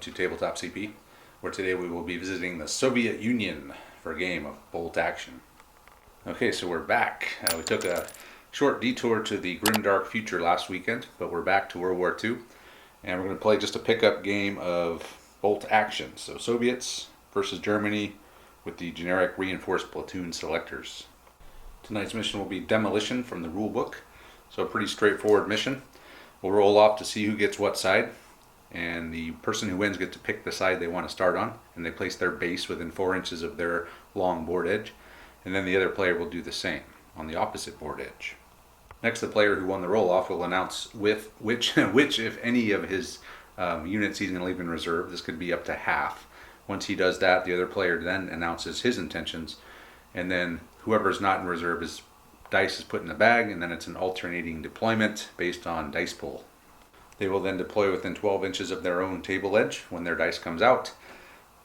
to Tabletop CP, where today we will be visiting the Soviet Union for a game of Bolt Action. Okay, so we're back. We took a short detour to the grimdark future last weekend, but we're back to World War II, and we're going to play just a pickup game of Bolt Action. So Soviets versus Germany with the generic reinforced platoon selectors. Tonight's mission will be Demolition from the rule book, so a pretty straightforward mission. We'll roll off to see who gets what side, and the person who wins gets to pick the side they want to start on, and they place their base within 4 inches of their long board edge, and then the other player will do the same on the opposite board edge. Next, the player who won the roll-off will announce which if any of his units he's going to leave in reserve. This could be up to half. Once he does that, the other player then announces his intentions, and then whoever's not in reserve, his dice is put in the bag, and then it's an alternating deployment based on dice pool. They will then deploy within 12 inches of their own table edge when their dice comes out.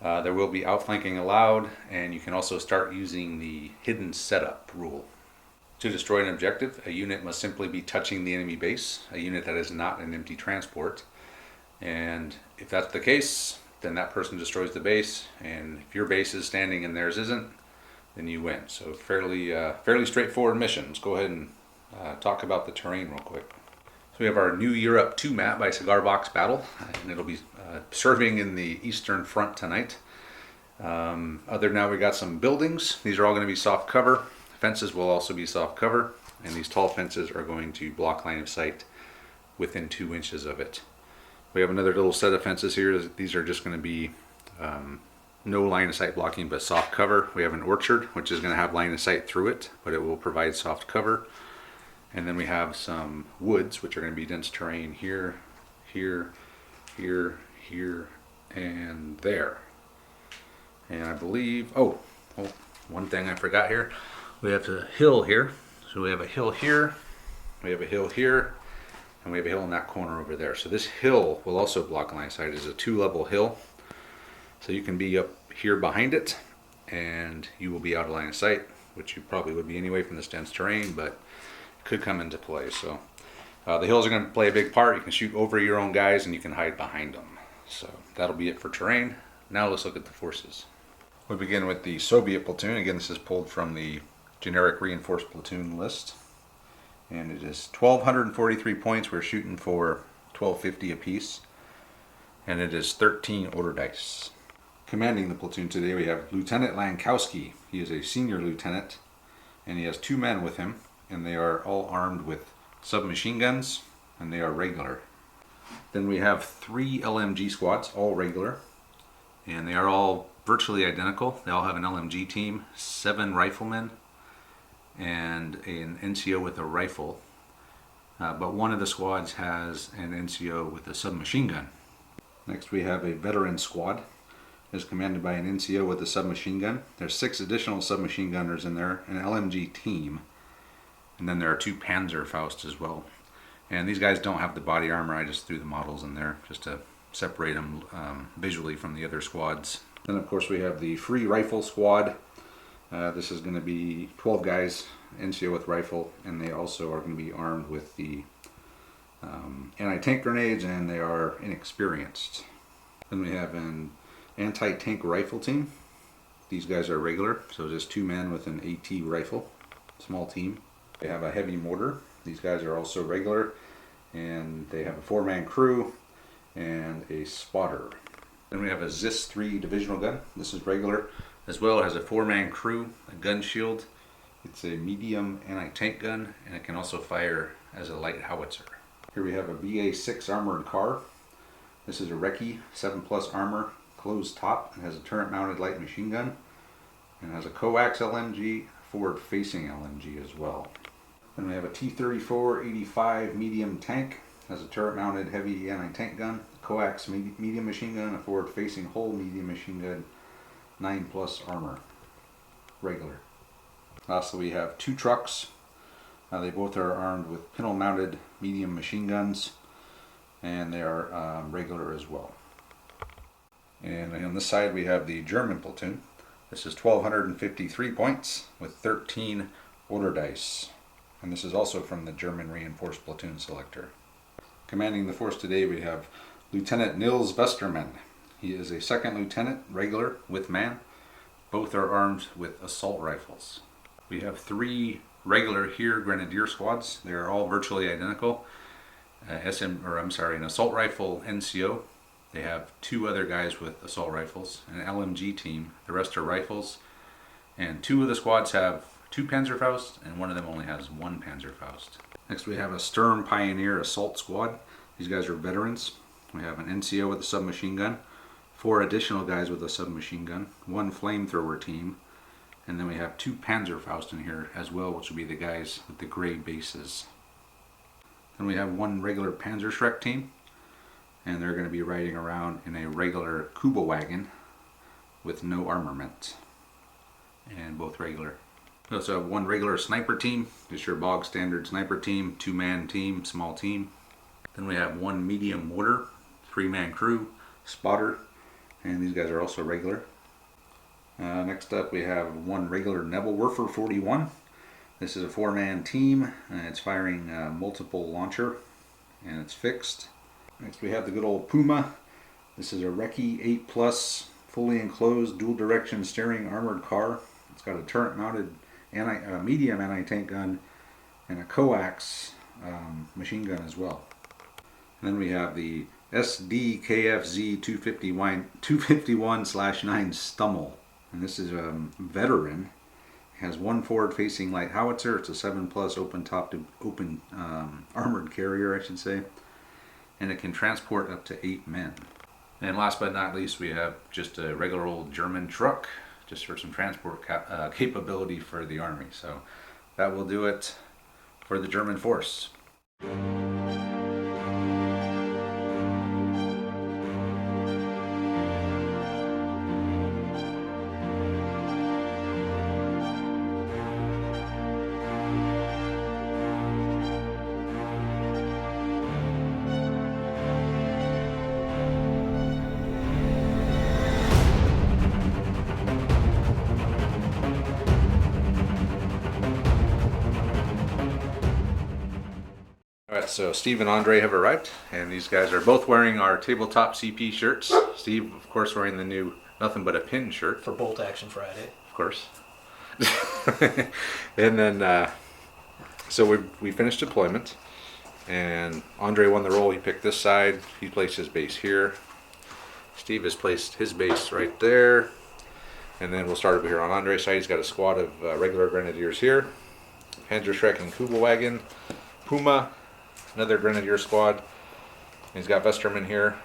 There will be outflanking allowed, and you can also start using the hidden setup rule. To destroy an objective, a unit must simply be touching the enemy base, a unit that is not an empty transport. And if that's the case, then that person destroys the base, and if your base is standing and theirs isn't, then you win. So fairly straightforward mission. Let's go ahead and talk about the terrain real quick. So we have our New Europe 2 map by Cigar Box Battle, and it'll be serving in the Eastern Front tonight. Other than that, we got some buildings. These are all going to be soft cover. Fences will also be soft cover, and these tall fences are going to block line of sight within 2 inches of it. We have another little set of fences here. These are just going to be no line of sight blocking, but soft cover. We have an orchard, which is going to have line of sight through it, but it will provide soft cover. And then we have some woods, which are going to be dense terrain here, here, here, here, and there. And I believe, oh, one thing I forgot here. We have a hill here. So we have a hill here, we have a hill here, and we have a hill in that corner over there. So this hill will also block line of sight. It's a 2-level hill. So you can be up here behind it, and you will be out of line of sight, which you probably would be anyway from this dense terrain, but could come into play. So the hills are going to play a big part. You can shoot over your own guys and you can hide behind them. So that'll be it for terrain. Now let's look at the forces. We begin with the Soviet platoon. Again, this is pulled from the generic reinforced platoon list, and it is 1,243 points. We're shooting for 1,250 apiece, and it is 13 order dice. Commanding the platoon today, we have Lieutenant Lankowski. He is a senior lieutenant, and he has 2 men with him, and they are all armed with submachine guns, and they are regular. Then we have 3 LMG squads, all regular, and they are all virtually identical. They all have an LMG team, 7 riflemen, and an NCO with a rifle. But one of the squads has an NCO with a submachine gun. Next we have a veteran squad. It is commanded by an NCO with a submachine gun. There's 6 additional submachine gunners in there, an LMG team. And then there are 2 Panzerfaust as well. And these guys don't have the body armor. I just threw the models in there just to separate them visually from the other squads. Then of course we have the free rifle squad. This is going to be 12 guys, NCO with rifle, and they also are going to be armed with the anti-tank grenades, and they are inexperienced. Then we have an anti-tank rifle team. These guys are regular, so just 2 men with an AT rifle, small team. They have a heavy mortar. These guys are also regular, and they have a 4-man crew and a spotter. Then we have a ZIS-3 divisional gun. This is regular as well. It has a 4-man crew, a gun shield. It's a medium anti-tank gun, and it can also fire as a light howitzer. Here we have a BA-6 armored car. This is a Recce 7+ armor, closed top, and has a turret-mounted light machine gun, and has a coax LMG, forward-facing LMG as well. Then we have a T-34-85 medium tank, has a turret-mounted heavy anti-tank gun, coax medium machine gun, a forward-facing hull medium machine gun, 9+ armor, regular. Lastly, we have 2 trucks. They both are armed with pintle-mounted medium machine guns, and they are regular as well. And on this side we have the German platoon. This is 1,253 points with 13 order dice. And this is also from the German Reinforced Platoon Selector. Commanding the force today we have Lieutenant Nils Westermann. He is a second lieutenant, regular, with man. Both are armed with assault rifles. We have 3 regular here grenadier squads. They are all virtually identical. An assault rifle NCO. They have 2 other guys with assault rifles. An LMG team. The rest are rifles. And 2 of the squads have 2 Panzerfaust, and one of them only has 1 Panzerfaust. Next we have a Sturm Pioneer Assault Squad. These guys are veterans. We have an NCO with a submachine gun, 4 additional guys with a submachine gun, 1 flamethrower team, and then we have 2 Panzerfaust in here as well, which will be the guys with the gray bases. Then we have 1 regular Panzerschreck team, and they're going to be riding around in a regular Kuba wagon with no armament, and both regular. We also have 1 regular sniper team, just your bog standard sniper team, 2-man team, small team. Then we have 1 medium mortar, 3-man crew, spotter, and these guys are also regular. Next up we have 1 regular Nebelwerfer 41. This is a 4-man team, and it's firing multiple launcher, and it's fixed. Next we have the good old Puma. This is a Recce 8+, fully enclosed, dual direction steering armored car. It's got a turret mounted medium anti-tank gun and a coax machine gun as well. And then we have the SDKFZ 251/9 Stummel, and this is a veteran. It has 1 forward-facing light howitzer. It's a 7+ open armored carrier, I should say, and it can transport up to 8 men. And last but not least, we have just a regular old German truck, just for some transport capability for the army. So that will do it for the German force. Alright, so Steve and Andre have arrived, and these guys are both wearing our Tabletop CP shirts. Steve, of course, wearing the new Nothing But a Pin shirt. For Bolt Action Friday. Of course. And then, so we finished deployment, and Andre won the roll. He picked this side. He placed his base here. Steve has placed his base right there. And then we'll start over here on Andre's side. He's got a squad of regular grenadiers here. Panzerschreck and Kuba wagon. Puma, another grenadier squad. He's got Westerman here,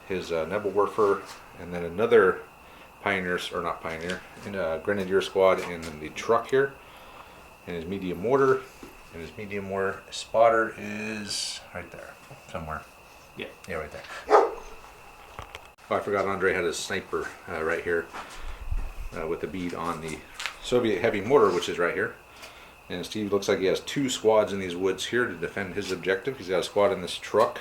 his Nebelwerfer, and then another grenadier squad in the truck here, and his medium mortar, and his medium mortar spotter is right there somewhere. Yeah, right there. Oh, I forgot Andre had his sniper right here with the bead on the Soviet heavy mortar, which is right here. And Steve looks like he has 2 squads in these woods here to defend his objective. He's got a squad in this truck.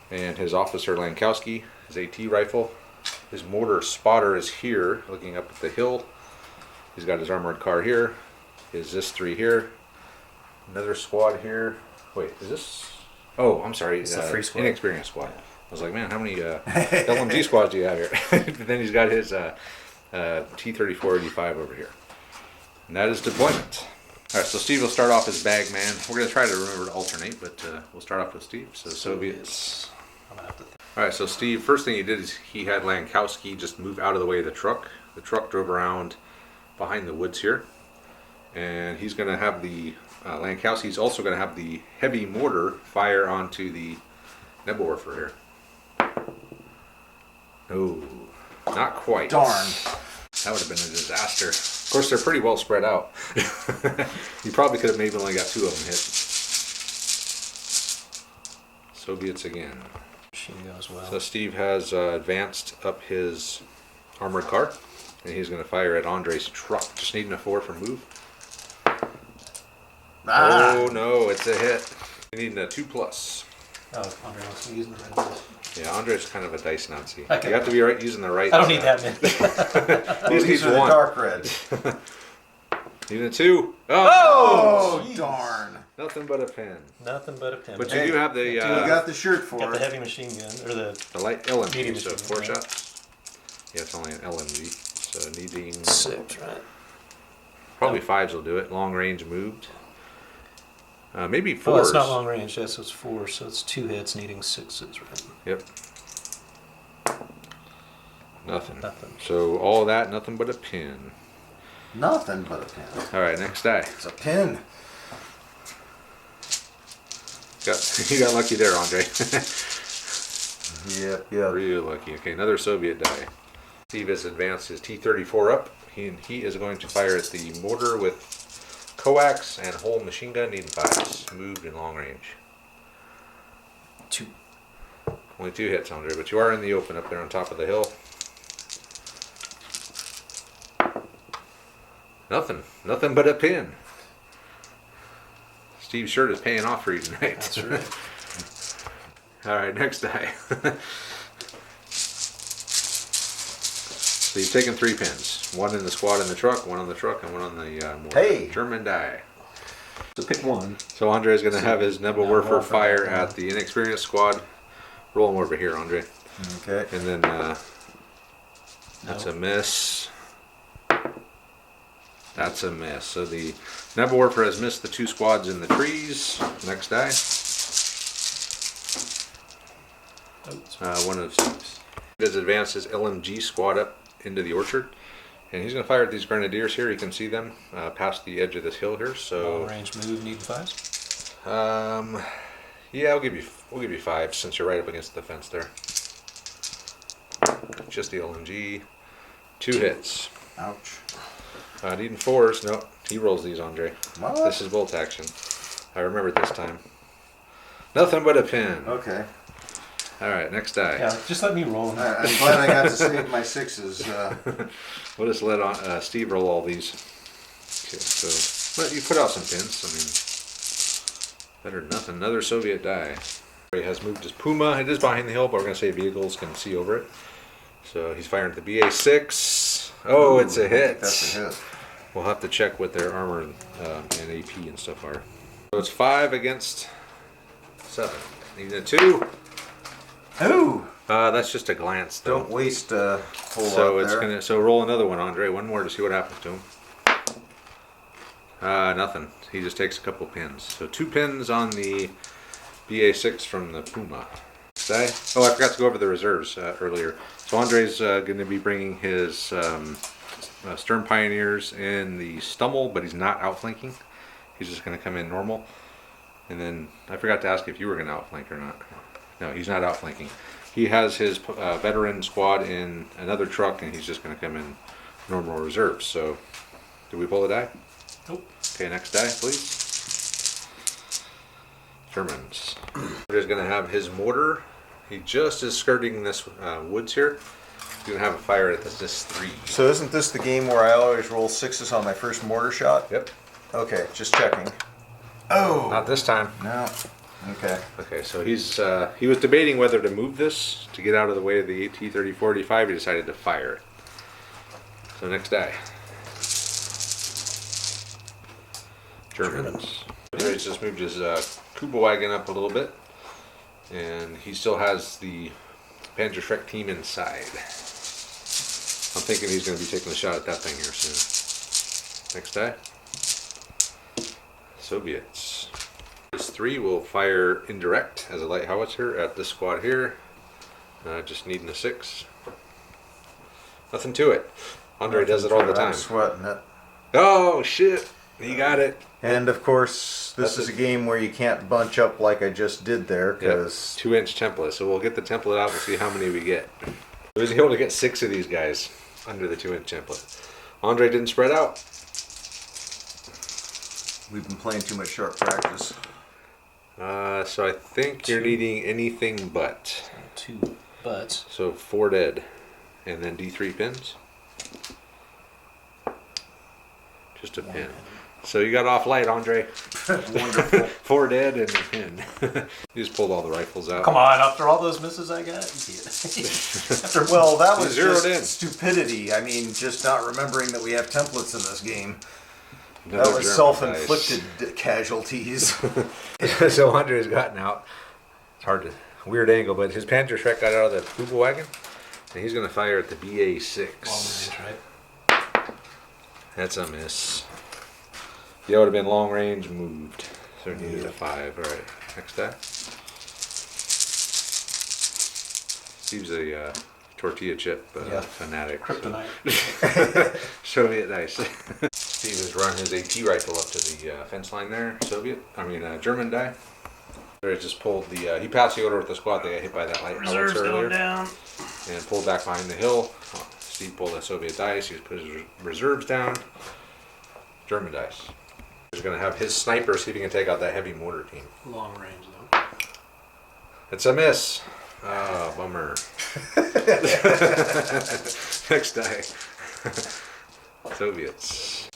And his officer Lankowski, his AT rifle. His mortar spotter is here, looking up at the hill. He's got his armored car here. His ZIS-3 here. Another squad here. Wait, is this? Oh, I'm sorry. It's a free squad. Inexperienced squad. I was like, man, how many LMG squads do you have here? Then he's got his T-34-85 over here. And that is deployment. Alright, so Steve will start off his bag man. We're going to try to remember to alternate, but we'll start off with Steve. So Soviets. Alright, so Steve, first thing he did is he had Lankowski just move out of the way of the truck. The truck drove around behind the woods here. And he's going to have the, Lankowski's also going to have the heavy mortar fire onto the Nebelwerfer here. No, not quite. Darn. That would have been a disaster. Of course, they're pretty well spread out. You probably could have maybe only got 2 of them hit. Soviets again. She goes well. So Steve has advanced up his armored car, and he's going to fire at Andre's truck. Just needing a 4 for move. Ah. Oh no, it's a hit. Needing a 2+. Oh, Andre wants to use the red dice. Yeah, Andre's kind of a dice Nazi. Okay. You have to be using the right. I don't need that many. These are the dark red. Need a 2. Oh, darn. Nothing but a pin. Nothing but a pin. But you do have the... You got the shirt for got the it. heavy machine gun, or the light LMG, medium so machine 4 gun, right? shots. Yeah, it's only an LMG. So needing... 6, right? Probably 5s will do it. Long range moved. Maybe 4s. Oh, it's not long range. Yes, it's 4, so it's 2 hits needing 6s, right? Yep. Nothing. Nothing. So all of that, nothing but a pin. Nothing but a pin. All right, next die. It's a pin. You got lucky there, Andre. Yep. Real lucky. Okay, another Soviet die. Steve has advanced his T-34 up. He is going to fire at the mortar with coax and whole machine gun needing 5s. Moved in long range. 2. Only 2 hits, Andre, but you are in the open up there on top of the hill. Nothing but a pin. Steve's shirt is paying off for you tonight. That's right. All right, next die. So you've taken 3 pins. 1 in the squad in the truck, 1 on the truck, and 1 on the mortar. Hey! German die. So pick one. So Andre is going to have his Nebelwerfer roll for fire that at the inexperienced squad. Roll him over here, Andre. Okay. And then that's a miss. That's a miss. So the Nebelwerfer has missed the 2 squads in the trees. Next die. One of Steve's. He has advanced his LMG squad up into the orchard. And he's going to fire at these grenadiers here. You can see them past the edge of this hill here. So Long range move needing 5s. yeah, we'll give you 5 since you're right up against the fence there. Just the LMG. 2 hits. Ouch. Needing 4s. No, he rolls these, Andre. What? This is bolt action. I remembered this time. Nothing but a pin. Okay. All right, next die. Yeah, just let me roll them. I'm glad I got to save my 6s. We'll just let Steve roll all these. Okay, so well, you put out some pins. I mean, better than nothing. Another Soviet die. He has moved his Puma. It is behind the hill, but we're going to say vehicles can see over it. So he's firing at the BA6. Oh, it's a hit. That's a hit. We'll have to check what their armor and AP and stuff are. So it's 5 against 7. Needing a 2. Ooh! That's just a glance, though. Don't waste a whole So lot it's there. gonna. So roll another one, Andre. One more to see what happens to him. Nothing. He just takes a couple pins. So 2 pins on the BA6 from the Puma. Die. Oh, I forgot to go over the reserves earlier. So Andre's going to be bringing his Sturm Pioneers in the Stummel, but he's not outflanking. He's just going to come in normal. And then I forgot to ask if you were going to outflank or not. No, he's not outflanking. He has his veteran squad in another truck, and he's just going to come in normal reserves. So, did we pull a die? Nope. Okay, next die, please. Germans. He's going to have his mortar. He just is skirting this woods here. He's going to have a fire at this 3. So isn't this the game where I always roll 6s on my first mortar shot? Yep. Okay, just checking. Oh! Not this time. No. Okay. Okay, so he was debating whether to move this to get out of the way of the T-30-45. He decided to fire it. So next die. Germans. He's just moved his Kuba wagon up a little bit, and he still has the Panzer Shrek team inside. I'm thinking he's going to be taking a shot at that thing here soon. Next die. Soviets. This 3 will fire indirect as a light howitzer at this squad here. Just needing a 6. Nothing to it. Andre does it all the time. I'm sweating it. Oh shit! He got it. And of course, this That's is a game where you can't bunch up like I just did there, Yep. because 2-inch template. So we'll get the template out and see how many we get. We was able to get 6 of these guys under the 2-inch template. Andre didn't spread out. we've been playing too much sharp practice. So I think you're needing anything but. 2 butts. So 4 dead. And then D3 pins. Just a pin. So you got off light, Andre. Wonderful. 4 dead and a pin. You just pulled all the rifles out. Come on, after all those misses I got? After Well, that was Zeroed just in. stupidity. I mean, just not remembering that we have templates in this game. That was German self-inflicted casualties. dice. So Andre's gotten out. It's hard to weird angle, but his Panzer Shrek got out of the Puma wagon, and he's going to fire at the BA6. Long range, right? That's a miss. Yeah, would have been long range moved. So he needed a 5. All right, next die. Steve's a tortilla chip fanatic. Kryptonite. Soviet dice. Steve has run his AT rifle up to the fence line there. German die. He just pulled the. He passed the order with the squad. They got hit by that light Reserves howitzer going earlier, down. and pulled back behind the hill. Steve pulled a Soviet dice. He put his reserves down. German dice. He's going to have his sniper see if he can take out that heavy mortar team. Long range, though. It's a miss. Oh, bummer. Next die. Soviets.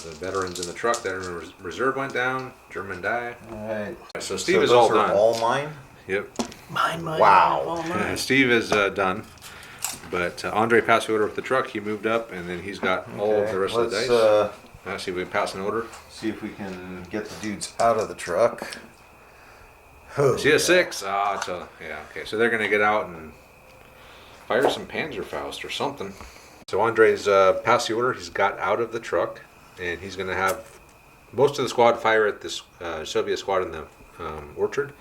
The veterans in the truck. Veteran reserve went down. German die. Alright. So Steve is all those are done. all mine? Yep. Mine. Wow. All mine. Steve is done. But Andre passed the order with the truck. He moved up, and then he's got all of the rest of the dice. Let's See if we can pass an order. see if we can get the dudes out of the truck. Oh, See a 6? Okay. So they're going to get out and fire some Panzerfaust or something. So Andre's passed the order. He's got out of the truck, and he's going to have most of the squad fire at this Soviet squad in the orchard.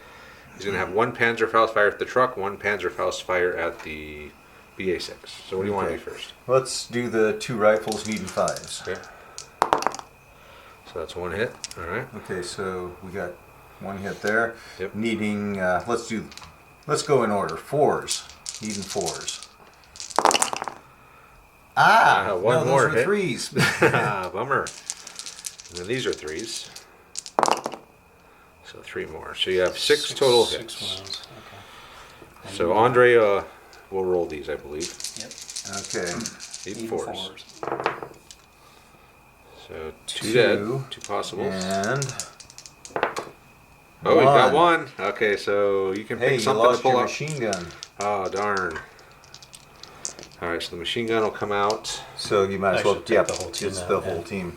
He's going to have one Panzerfaust fire at the truck, one Panzerfaust fire at the BA6. So what do you want to do first? Let's do the 2 rifles needing 5s. Okay. So that's one hit. All right. Okay, so we got 1 hit there. Yep. Needing, let's go in order. 4s. Needing 4s. One no, more those hit. were 3s. Bummer. And then these are 3s. So 3 more. So you have 6 total hits. 6 wounds. Okay. So Andre will roll these, I believe. Yep. Okay. Need Even 4s. So 2 2. dead, 2 possibles. And Oh, we got 1. Okay, so you can hey, pick you something lost to pull your up. machine gun. Oh, darn. Alright, so the machine gun will come out. So you might as well Actually, take the whole team it's out, the yeah. whole team.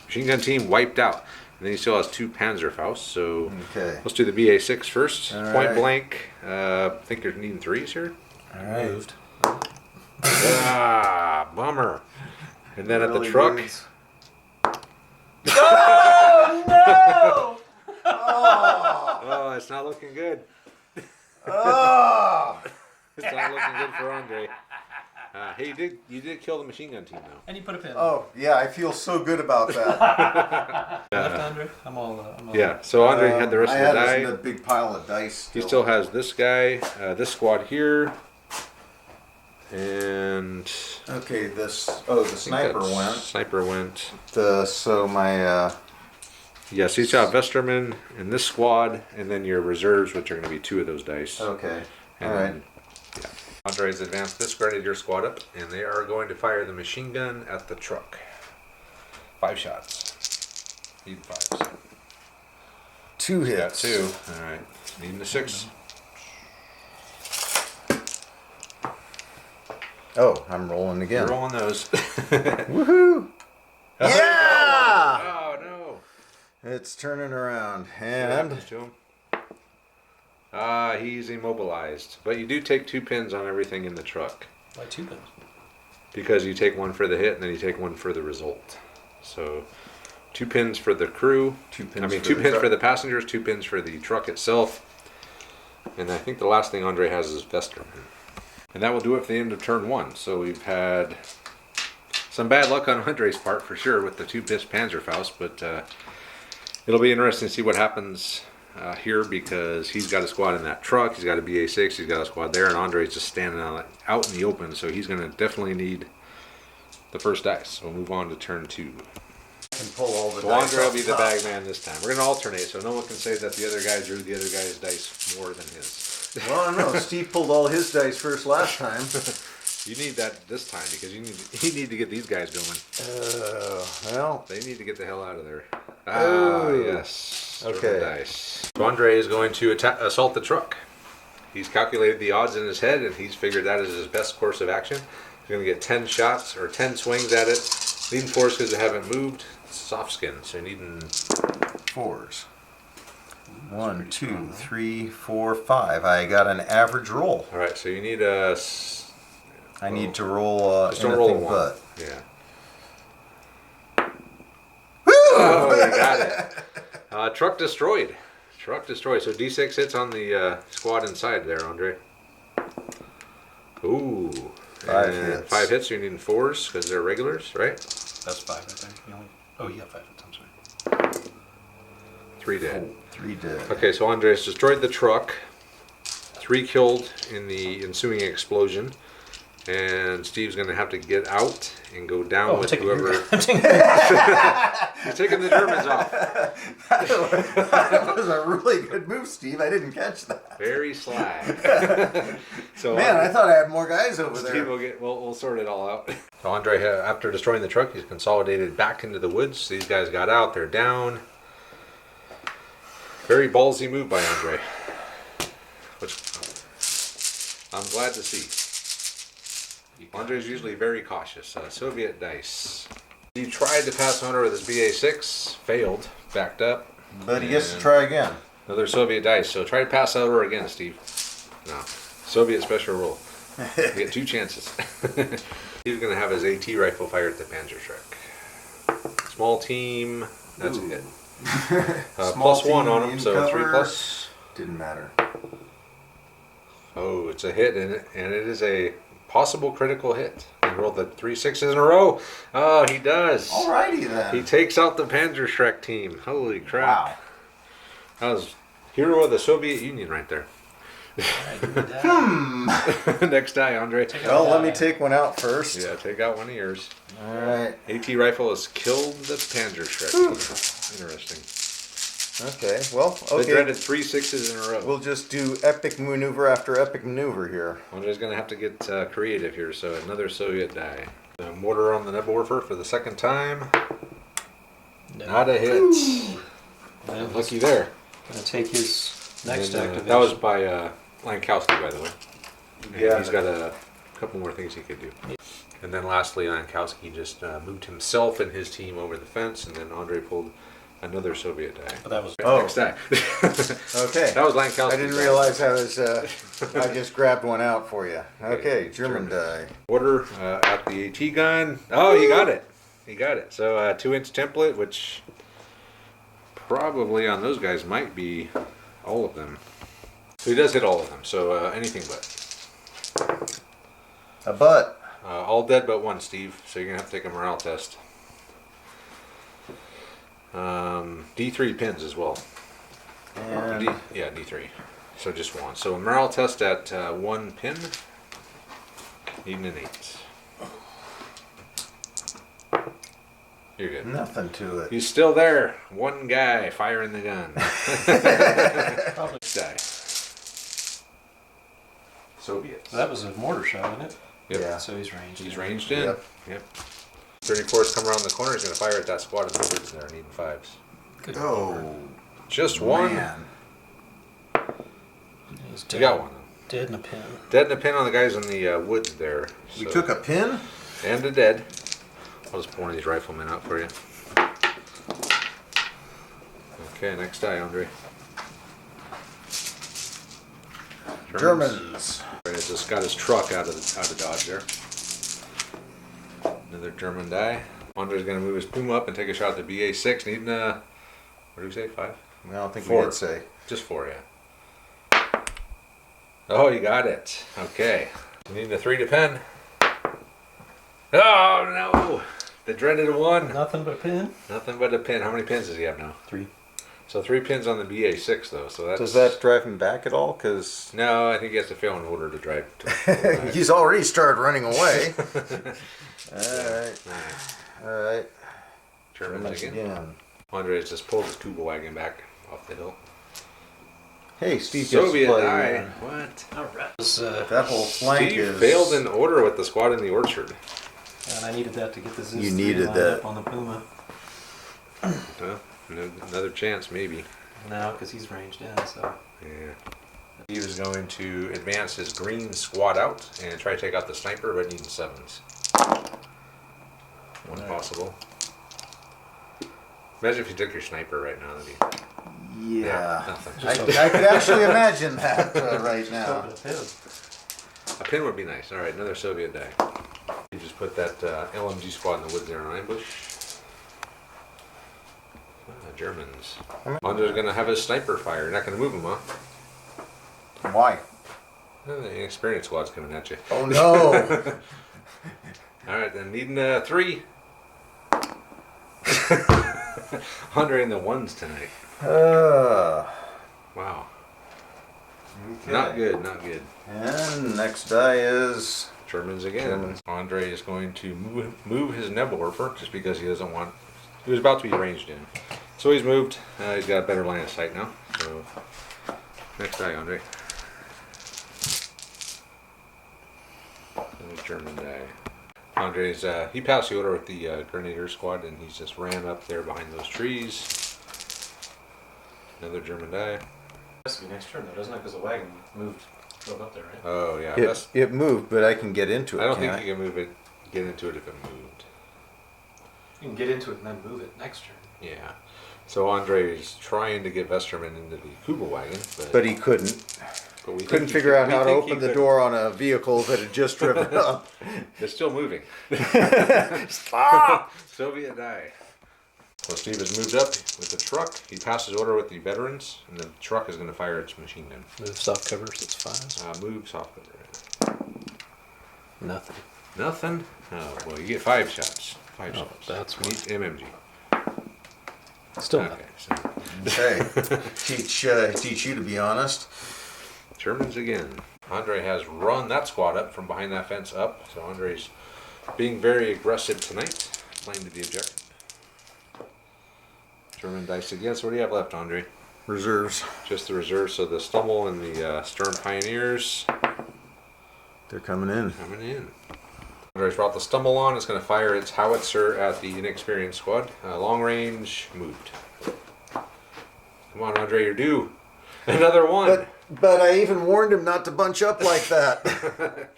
Machine gun team wiped out. And then he still has 2 Panzerfausts, so Okay. let's do the BA6 first. All Point right. blank. I think you're needing 3s here. All right. Moved. Bummer. And then at Really, the truck. dudes? Oh, it's not looking good. Oh! It's not looking good for Andre. Hey, you did kill the machine gun team though. And you put a pin. Oh, yeah, I feel so good about that. Left, Andre? I'm all Yeah. So Andre had the rest I of the had die. a big pile of dice. He still has this guy, this squad here, and Okay, the sniper went. Sniper went. So my Yes, he's got Vesterman in this squad, and then your reserves, which are going to be 2 of those dice. okay. And All right. then, yeah. Andre's advanced this grenadier squad up, and they are going to fire the machine gun at the truck. 5 shots. Need 5s. 2 Got hits. 2. All right. Needing a 6. Oh, I'm rolling again. You're rolling those. Woohoo! Yeah! Oh no! It's turning around. What And happens to him? He's immobilized. But you do take 2 pins on everything in the truck. Why 2 pins? Because you take 1 for the hit and then you take 1 for the result. So 2 pins for the crew. 2 pins. I mean, for 2 the pins truck. for the passengers, 2 pins for the truck itself. And I think the last thing Andre has is Vesterman. And that will do it for the end of turn 1. So we've had some bad luck on Andre's part for sure with the 2 pissed Panzerfaust, but it'll be interesting to see what happens here because he's got a squad in that truck, he's got a BA6, he's got a squad there, and Andre's just standing out in the open, so he's going to definitely need the first dice. So we'll move on to turn 2. And pull all the So dice Andre will off be the top. bag man this time. We're going to alternate, so no one can say that the other guy drew the other guy's dice more than his. Well, I don't know. Steve pulled all his dice first last time. You need that this time because you need to get these guys going. Well, They need to get the hell out of there. Oh. Yes. Throw the Okay. dice. So Andre is going to assault the truck. He's calculated the odds in his head and he's figured that is his best course of action. He's going to get 10 shots or 10 swings at it. Leading force because they haven't moved. soft skin, so you're needing 4s. 1, 2, 3, 4, 5. I got an average roll. all right. So you need a. I need to roll Just don't roll anything one. but. Yeah. Oh, you got it. Truck destroyed. Truck destroyed. So D6 hits on the squad inside there, Andre. Ooh. 5 And hits. 5 hits, so you're needing 4s because they're regulars, right? That's 5 right there. You only... Oh, you got 5 hits. I'm sorry. 3 dead. 3 dead. Okay, so Andres destroyed the truck. 3 killed in the ensuing explosion. And Steve's going to have to get out and go down Oh, I'm with taking whoever. your... I'm taking... He's taking the Germans off. That was a really good move, Steve. I didn't catch that. Very sly. So Man, I thought I had more guys over Steve there. will get. We'll sort it all out. So Andre, after destroying the truck, he's consolidated back into the woods. These guys got out. They're down. Very ballsy move by Andre, which I'm glad to see. Andre's usually very cautious. Soviet dice. He tried to pass on with his BA6, failed, backed up. But he gets to try again. Another Soviet dice. So try to pass that over again, Steve. No. Soviet special roll. You get 2 chances. He's going to have his AT rifle fire at the Panzerschreck. Small team. That's Ooh. a hit. Small +1 on team him, in so cover. 3 plus. Didn't matter. Oh, it's a hit, and it is a possible critical hit. He rolled the 3 6s in a row. Oh, he does. Alrighty then. He takes out the Panzerschreck team. Holy crap. Wow. That was hero of the Soviet Union right there. Next die, Andre. Well, let me take one out first. Yeah, take out one of yours. Alright. AT rifle has killed the Panzerschreck team. Interesting. Okay, well, They okay. dreaded 3 6s in a row. We'll just do epic maneuver after epic maneuver here. Andre's going to have to get creative here, so another Soviet die. Mortar on the Nebelwerfer for the second time. No. Not a hit. I'm Lucky there. going to take his next And, activation. that was by Lankowski, by the way. And Yeah. he's got a couple more things he could do. And then lastly, Lankowski just moved himself and his team over the fence, and then Andre pulled another Soviet die. But that was... Oh. Next die. Okay. That was Lankowski. I didn't realize I was, I just grabbed one out for you. Okay, German die. Order at the AT gun. Oh, he got it. He got it. So 2-inch template, which probably on those guys might be all of them. So he does hit all of them. So anything but. A butt. All dead but 1, Steve. So you're going to have to take a morale test. D3 pins as well. And Yeah, D3. So just 1. So a morale test at 1 pin. Needing an 8. You're good. nothing to it. He's still there. 1 guy firing the gun. Probably... Die. Soviets. That was a mortar shot, wasn't it? Yep. Yeah. So he's ranged. He's ranged in. Yep. Yep. 34's come around the corner. He's going to fire at that squad in the woods there, needing 5s. Good Oh, lord. Just 1. man. He's You dead. got 1. Dead in a pin. Dead in a pin on the guys in the woods there. We So- took a pin? And a dead. I'll just pull one of these riflemen out for you. Okay, next die, Andre. Germans. He's just got his truck out of Dodge there. Another German die. Andre's going to move his Puma up and take a shot at the BA6. Needing a, what do we say, 5? I don't think 4. we did say. Just 4, yeah. Oh, you got it. Okay. You need a 3 to pen. Oh, no. The dreaded 1. Nothing but a pin? Nothing but a pin. How many pins does he have now? 3. So 3 pins on the BA6 though. So that's. Does that drive him back at all? Because No, I think he has to fail in order to drive. To he's already started running away. Alright. Nice. Alright. Germans again. Again. Andres just pulled his tuba wagon back off the hill. Hey, Steve gets Soviet to play. die. What? Alright. That whole flank Steve is... failed in order with the squad in the orchard. And I needed that to get the You needed that. on the Puma. Well, another chance maybe. No, because he's ranged in, so... Yeah. He was going to advance his green squad out and try to take out the sniper, but needing 7s. One possible. Imagine if you took your sniper right now. That'd be Yeah. nothing. I could actually imagine that right now. A pin would be nice. All right, another Soviet die. You just put that LMG squad in the woods there on ambush. Germans. Andre's going to have his sniper fire. You're not going to move him, huh? Why? Well, the inexperienced squad's coming at you. Oh no! All right, then needing 3. Andre in the ones tonight. Wow. Okay. Not good, not good. And next die is Germans again. Germans. Andre is going to move his Nebelwerfer just because he doesn't want. He was about to be ranged in, so he's moved. He's got a better line of sight now. So next die, Andre. And the German die. Andre's he passed the order with the Grenadier squad, and he's just ran up there behind those trees. Another German die. Has to be next turn though, doesn't it? Because the wagon drove up there, right? Oh yeah, it moved, but I can get into it. I don't can't think you can get into it if it moved. You can get into it and then move it next turn. Yeah. So Andre is trying to get Westerman into the Kuba wagon, But he couldn't. but we Couldn't think figure out we how to think he open the could. door on a vehicle that had just driven up. It's still moving. Stop! Soviet die. So Steve has moved up with the truck. He passes order with the veterans, and the truck is going to fire its machine gun. Move soft cover, so it's 5. Move soft cover. Nothing. Nothing? Oh, well, you get 5 shots. 5 Oh, shots. that's Neat MMG. Still Okay, nothing. so Okay. Teach you to be honest. Germans again. Andre has run that squad up from behind that fence up. So Andre's being very aggressive tonight, playing to the objective. German dice again. So what do you have left, Andre? Reserves. Just the reserves. So the Stummel and the Sturm Pioneers They're coming in. coming in. Andre's brought the Stummel on. It's going to fire its howitzer at the inexperienced squad. Long range, moved. Come on, Andre, you're due. Another one. But I even warned him not to bunch up like that.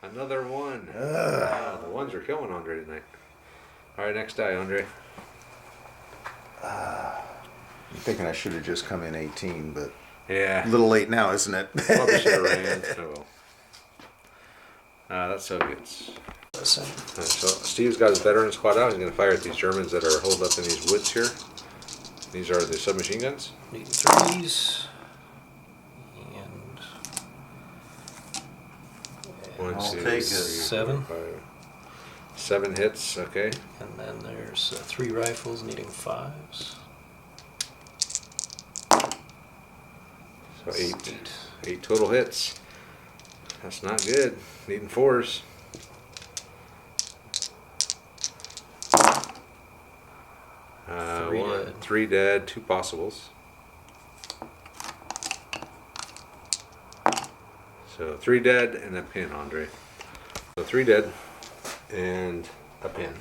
Another one. Wow, the ones are killing Andre tonight. All right, next die, Andre. I'm thinking I should have just come in 18, but Yeah. a little late now, isn't it? Probably should have ran. Oh well. That's Soviets. Same. So Steve's got his veteran squad out. He's going to fire at these Germans that are holed up in these woods here. These are the submachine guns. Needing 3s. And 1, I'll 2, take it. 7. 5. 7 hits. Okay. And then there's 3 rifles needing 5s. So 8. 8 total hits. That's not good. Needing 4s. Three 1, dead. 3 dead, 2 possibles. So 3 dead and a pin, Andre. So 3 dead and a pin.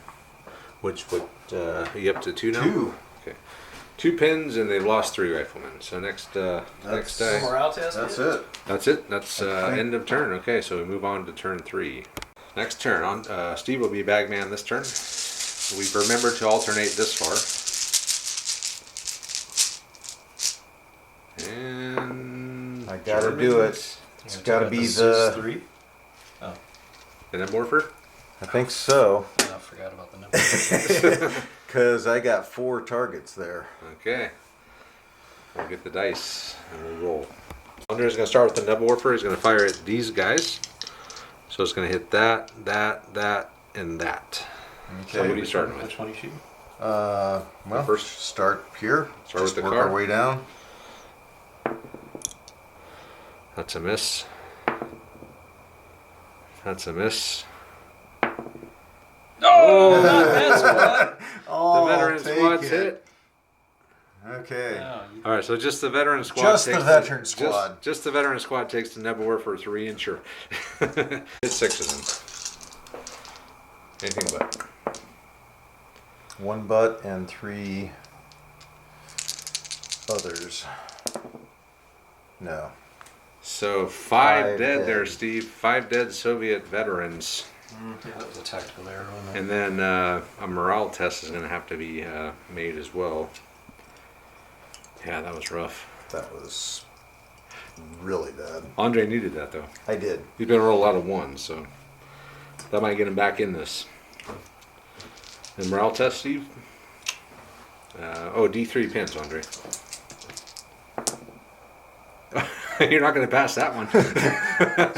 Which would you up to 2 now? 2. Okay. 2 pins and they've lost 3 riflemen. So next next die. Morale test? That's it. That's it. That's end of turn. Okay, so we move on to turn 3. Next turn, on Steve will be bagman this turn. We've remembered to alternate this far. And I gotta do it. It's gotta be the. 3? The Nebelwerfer? I think so. I forgot about the number. Because I got 4 targets there. Okay. We'll get the dice and we'll roll. Andre's going to start with the Nebelwerfer. He's going to fire at these guys. So it's going to hit that, and that. So what are you starting with? Which one are you shooting? Well, First- start here. Start with Just the work car. our way down. That's a miss. That's a miss. Oh, not that squad! Oh, The veteran take squad's it. hit. Okay. No, you- All right, so just the veteran squad. Just the takes veteran squad. Just the veteran squad takes the Nebelwerfer 3 and sure. It's 6 of them. Anything but. 1 butt and 3 others. No. So 5 5 dead dead. there, Steve. 5 dead Soviet veterans. Yeah, that was a tactical error on that. And then a morale test is going to have to be made as well. Yeah, that was rough. That was really bad. Andre needed that though. I did. He's been roll a lot of ones, so that might get him back in this. And morale test, Steve? D3 pins, Andre. You're not going to pass that one.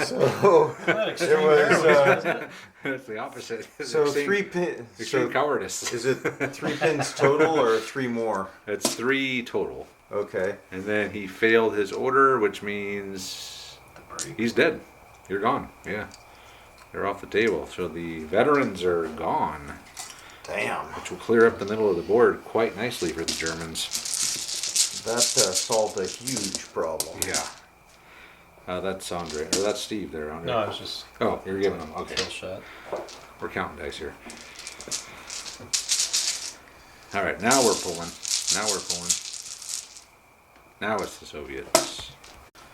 So Extreme was, heroism, isn't it? It's the opposite. so Extreme- 3 pins. Extreme So cowardice. is it 3 pins total or 3 more? It's 3 total. Okay. And then he failed his order, which means he's dead. You're gone. Yeah. They're off the table. So the veterans are gone, Damn. which will clear up the middle of the board quite nicely for the Germans. That solved a huge problem. Yeah. That's Andre, or that's Steve there, Andre. No, I was just Oh, you're giving them. Okay. kill shot. We're counting dice here. All right, now we're pulling. Now it's the Soviets.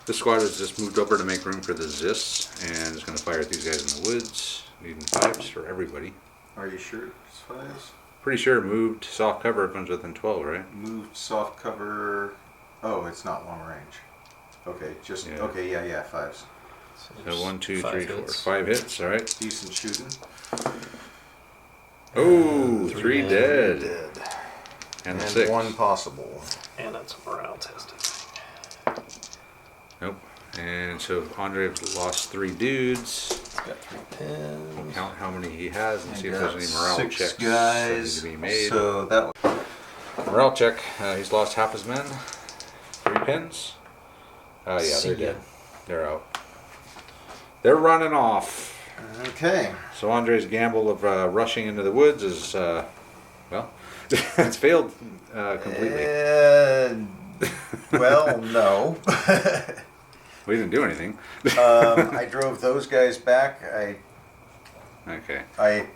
This squad has just moved over to make room for the Zis, and is going to fire at these guys in the woods. Needing 5s for everybody. Are you sure it's 5s? Pretty sure moved soft cover comes within 12, right? Moved soft cover. Oh, it's not long range. Okay, just Yeah. okay. Yeah, 5s. So 1, 2, 3, 4, hits. 5 hits. All right. Decent shooting. Oh, 3 dead. dead. Dead. And And 6. 1 possible. And that's a morale testing. Nope. And so Andre lost 3 dudes. It's got 3 pins. Count how many he has and see if Got there's any morale 6 checks guys. that need to be made. So that was Morale check. He's lost half his men. 3 pins. Oh yeah, See they're ya. dead. They're out. They're running off. okay. So Andre's gamble of rushing into the woods is, well, it's failed completely. Well, no. We didn't do anything. I drove those guys back. Okay. I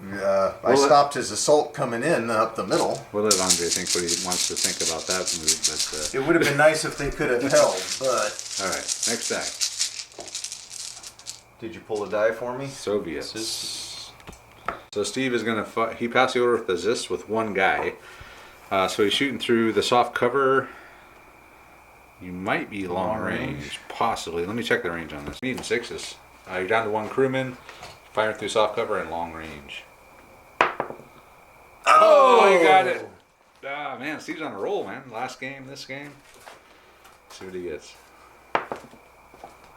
Well, stopped his assault coming in up the middle. We'll let Andre think what he wants to think about that move. But It would have been nice if they could have held, but all right, next die. did you pull a die for me? Soviets. So Steve is going to he passed the order with the Zis with 1 guy. So he's shooting through the soft cover. You might be long range, possibly. Let me check the range on this. Needing 6s. You're down to 1 crewman, firing through soft cover and long range. Oh, you got it. Ah, man, Steve's on a roll, man. Last game, this game. See what he gets.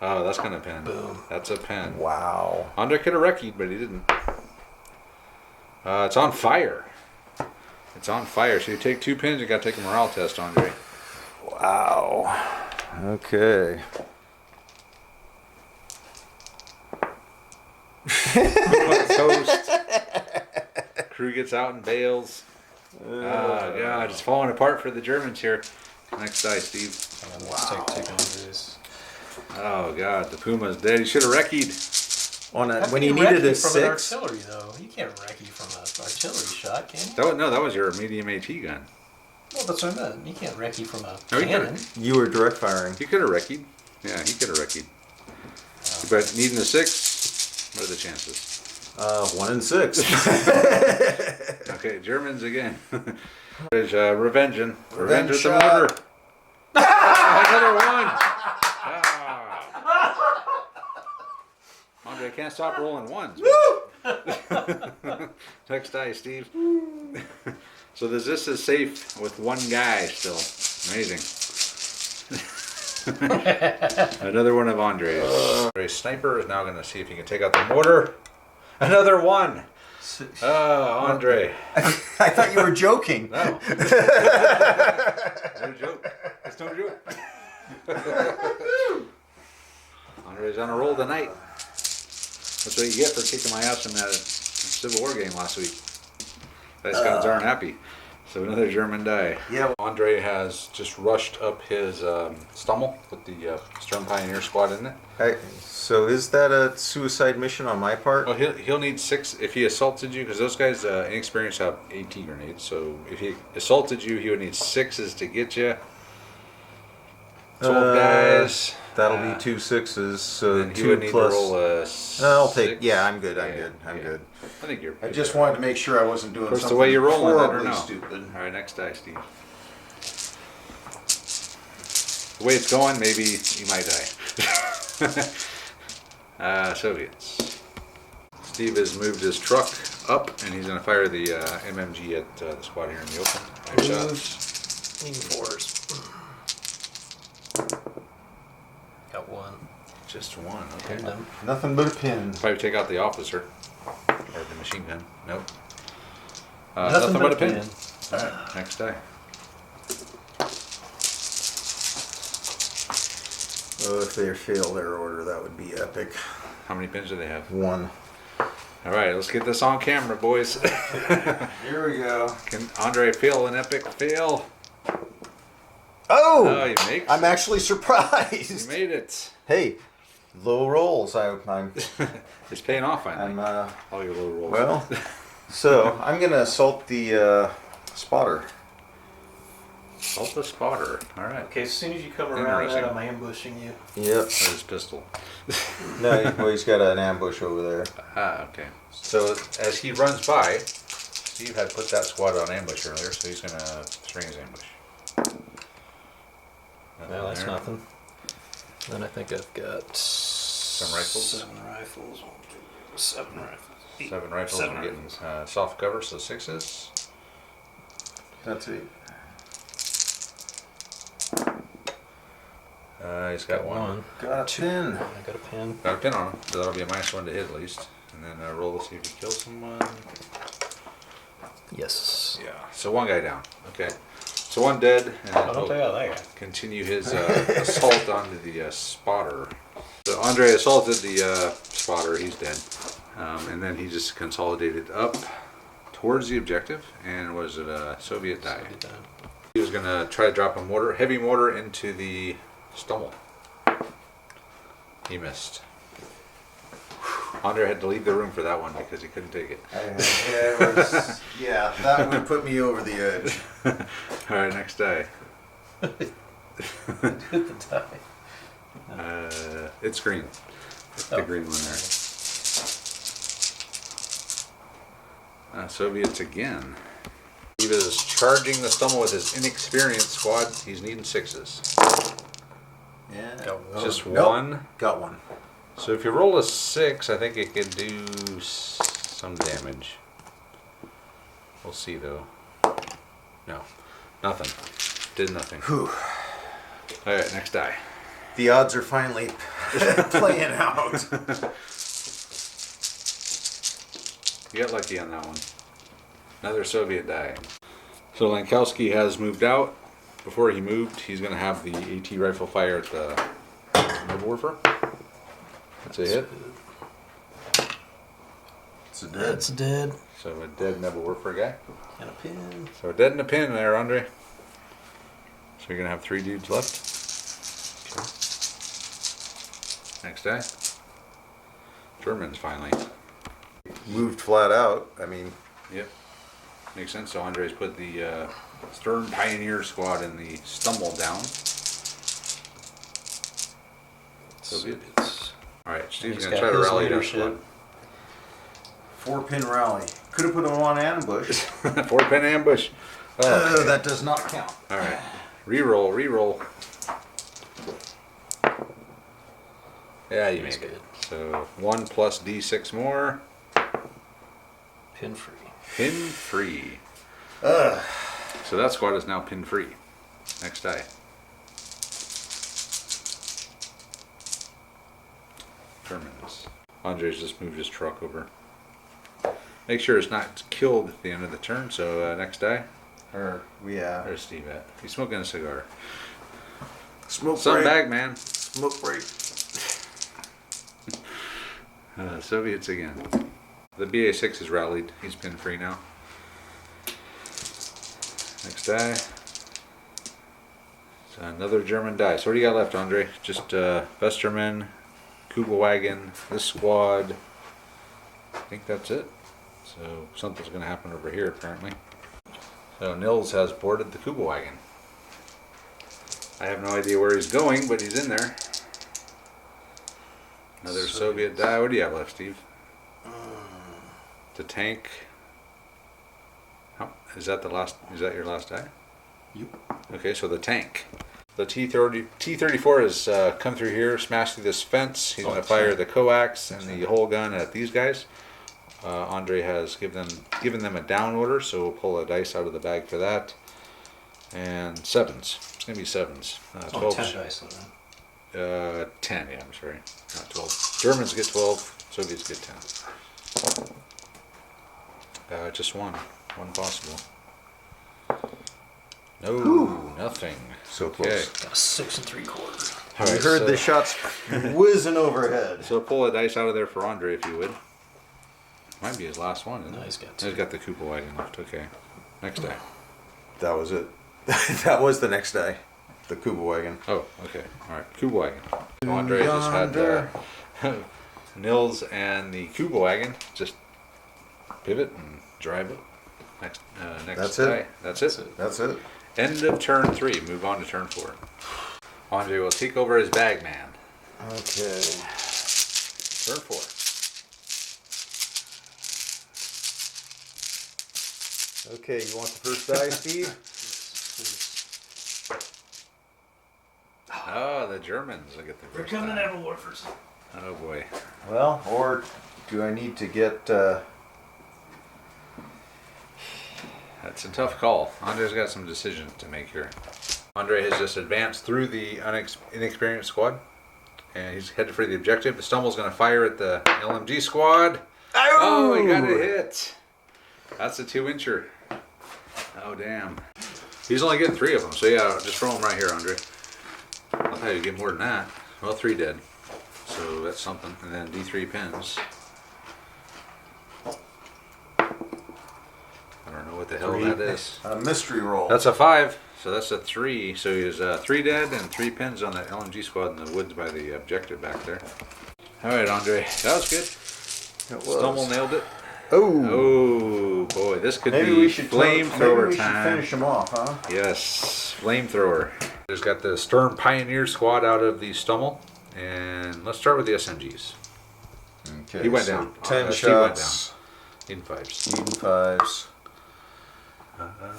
Oh, that's gonna pen. Boom. That's a pen. Wow. Andre could have wrecked, but he didn't. It's on fire. It's on fire. So you take 2 pins, you gotta take a morale test, Andre. Wow. Okay. Toast. Crew gets out and bails. Oh god, it's falling apart for the Germans here. Next die, Steve. And let's take Andre's. Oh god, the Puma's dead. He should have wrecked. When he needed a from an 6. artillery though, you can't recce from an artillery shot, can you? That was your medium AT gun. Well, that's what I meant. You can't recce from a No, you cannon. You were direct firing. He could have wrecked. Yeah, he could have wrecked. But needing a 6, what are the chances? 1 and 6. Okay, Germans again. There's revenging. Revenge with the shot. mortar. Another one. Andre, I can't stop rolling ones. Next die, Steve. So the Zis is safe with 1 guy still. Amazing. Another one of Andre's. Andre's sniper is now going to see if he can take out the mortar. Another one. Oh, Andre. I thought you were joking. No. No joke. It's no joke. Andre's on a roll tonight. That's what you get for kicking my ass in that Civil War game last week. Dice gods aren't happy. So another German die. Yeah. Andre has just rushed up his Stummel with the Sturm Pioneer squad in it. So is that a suicide mission on my part? Well, he'll need 6 if he assaulted you, because those guys inexperienced have AT grenades. So if he assaulted you, he would need 6s to get you. 12 guys. That'll be 2 6s. So Then you 2 would need plus. to roll a I'll take. 6. Yeah, I'm good. I'm Yeah, good. I'm yeah. good. I think you're. I just wanted to make sure I wasn't doing Of course, something the way you're rolling, I don't horribly know. stupid. All right, next die, Steve. The way it's going, maybe you might die. Soviets. Steve has moved his truck up, and he's going to fire the MMG at the squad here in the open. Nice shot. Needing 4s. Got 1. Just one. Okay. Pinned him. Nothing but a pin. Probably take out the officer or the machine gun. Nope. Nothing but a pin. All right, next die. Oh, if they fail their order, that would be epic. How many pins do they have? 1. All right, let's get this on camera, boys. Here we go. Can Andre fail an epic fail? Oh! Oh, you make I'm it. actually You surprised. made it. Hey, low rolls. I'm It's paying off finally. I'm All your low rolls. well. So I'm gonna assault the spotter. Assault the spotter. All right. Okay, as soon as you come around that, Interesting. I'm ambushing you. Yep. There's his pistol. No, well, he's got an ambush over there. Ah, okay. So as he runs by, Steve had put that squad on ambush earlier, so he's going to string his ambush. No, that's there. nothing. Then I think I've got Some rifles? 7 rifles. 7 rifles. 7 rifles. Seven I'm getting soft cover, so 6s. That's it. He's got one. Got a pin. I got a pin. Got a pin on him, so that'll be a -1 to hit at least. And then roll to see if he kills someone. Yes. Yeah, so one guy down. Okay. So one dead, and Oh, don't he'll take out that guy. continue his assault onto the spotter. So Andre assaulted the spotter, he's dead. And then he just consolidated up towards the objective, and was it a Soviet die? He was going to try to drop a mortar, heavy mortar into the Stummel. He missed. Andre had to leave the room for that one because he couldn't take it. Yeah, that would put me over the edge. All right, next die. Hit the die. It's green. The green one there. Soviets again. He was charging the Stummel with his inexperienced squad. He's needing 6s. Yeah. Just Nope. one. Got one. So if you roll a 6, I think it could do some damage. We'll see though. No, nothing. Did nothing. Whew. All right, next die. The odds are finally playing out. You got lucky on that one. Another Soviet die. So Lankowski has moved out. Before he moved, he's going to have the AT rifle fire at the Nebelwerfer. That's a hit. It's a dead. That's dead. So a dead Nebelwerfer guy. And a pin. So a dead and a pin there, Andre. So you're going to have 3 dudes left. Okay. Next die. Germans finally. Moved flat out. I mean, Yep. Makes sense. So Andre's put the Sturm Pioneer squad in the Stummel down. Soviets. Alright, Steve's He's going to got try to his rally that leadership. Four pin rally. Could have put him on ambush. squad. 4-pin ambush. Oh, That does not count. Alright. Reroll, reroll. Yeah, you He's make it. good. So 1 plus D6 more. Pin free. Pin free. So that squad is now pin free. Next die. Germans. Andre's just moved his truck over. Make sure it's not killed at the end of the turn. So next die. Yeah. There's Steve at. He's smoking a cigar. Smoke Sun break. bag, man. Smoke break. Soviets again. The BA6 is rallied. He's pin free now. Next die. So another German die. So what do you got left, Andre? Just Westerman, Kugelwagen, this squad. I think that's it. So something's going to happen over here apparently. So Nils has boarded the Kugelwagen. I have no idea where he's going, but he's in there. Another Soviet die. What do you have left, Steve? The tank. Is that the last? Is that your last die? Yep. Okay, so the tank. The T-34 has come through here, smashed through this fence. He's going to fire the coax and the whole gun at these guys. Andre has given them a down order, so we'll pull a dice out of the bag for that. And sevens. It's going to be sevens. 12. 10 dice. Then. 10, yeah, I'm sorry. Not 12. Germans get 12, Soviets get 10. Just one. One possible. No, nothing. So Okay. close. Got a 6 3/4. All You right, heard so, the shots whizzing overhead. So pull a dice out of there for Andre, if you would. Might be his last one, isn't No, it? he's got 2. He's got the Koopa wagon left. Okay. Next die. That was it. That was the next day. The Kuba wagon. Oh, okay. All right. Koopa wagon. Andre just had Nils and the Koopa wagon. Just pivot and drive it. Next That's die. it. That's it. That's it. End of turn 3. Move on to turn 4. Andre will take over as bagman. Okay. Turn 4. Okay, you want the first die, Steve? Oh, the Germans. Look at the They're first coming die. out of Warfers. Oh boy. Well, or do I need to get... That's a tough call. Andre's got some decisions to make here. Andre has just advanced through the inexperienced squad, and he's headed for the objective. The Stumble's going to fire at the LMG squad. Oh, he got a hit. That's a 2-incher. Oh, damn. He's only getting 3 of them, so yeah, just throw them right here, Andre. I thought you'd get more than that. Well, 3 dead. So that's something. And then D3 pins. I don't know what the hell that is. A mystery roll. That's a 5, so that's a 3. So he has 3 dead and 3 pins on that LMG squad in the woods by the objective back there. All right, Andre, that was good. It was. Stumble nailed it. Oh. Oh boy, this could Maybe be we should flamethrower time. finish him off, huh? Yes, flamethrower. There's got the Sturm Pioneer squad out of the Stummel, and let's start with the SMGs. Okay. He went so down. 10 Steve went shots. In 5s. Even 5s.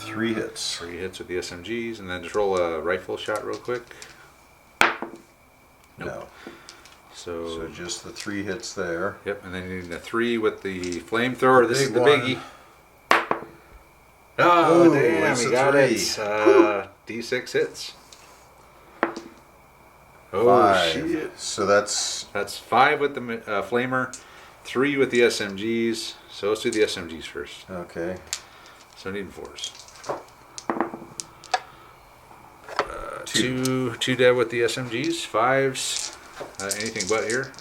3 hits. 3 hits with the SMGs, and then just roll a rifle shot real quick. Nope. No. So So just the 3 hits there. yep, and then you need a 3 with the flamethrower. This is the Big biggie. Oh, Ooh, damn, it's he a got 3. it. D6 hits. Oh, 5. shit. So that's... That's 5 with the flamer, 3 with the SMGs. So let's do the SMGs first. Okay. So I need 4s. 2 dead with the SMGs, 5s. Anything but here.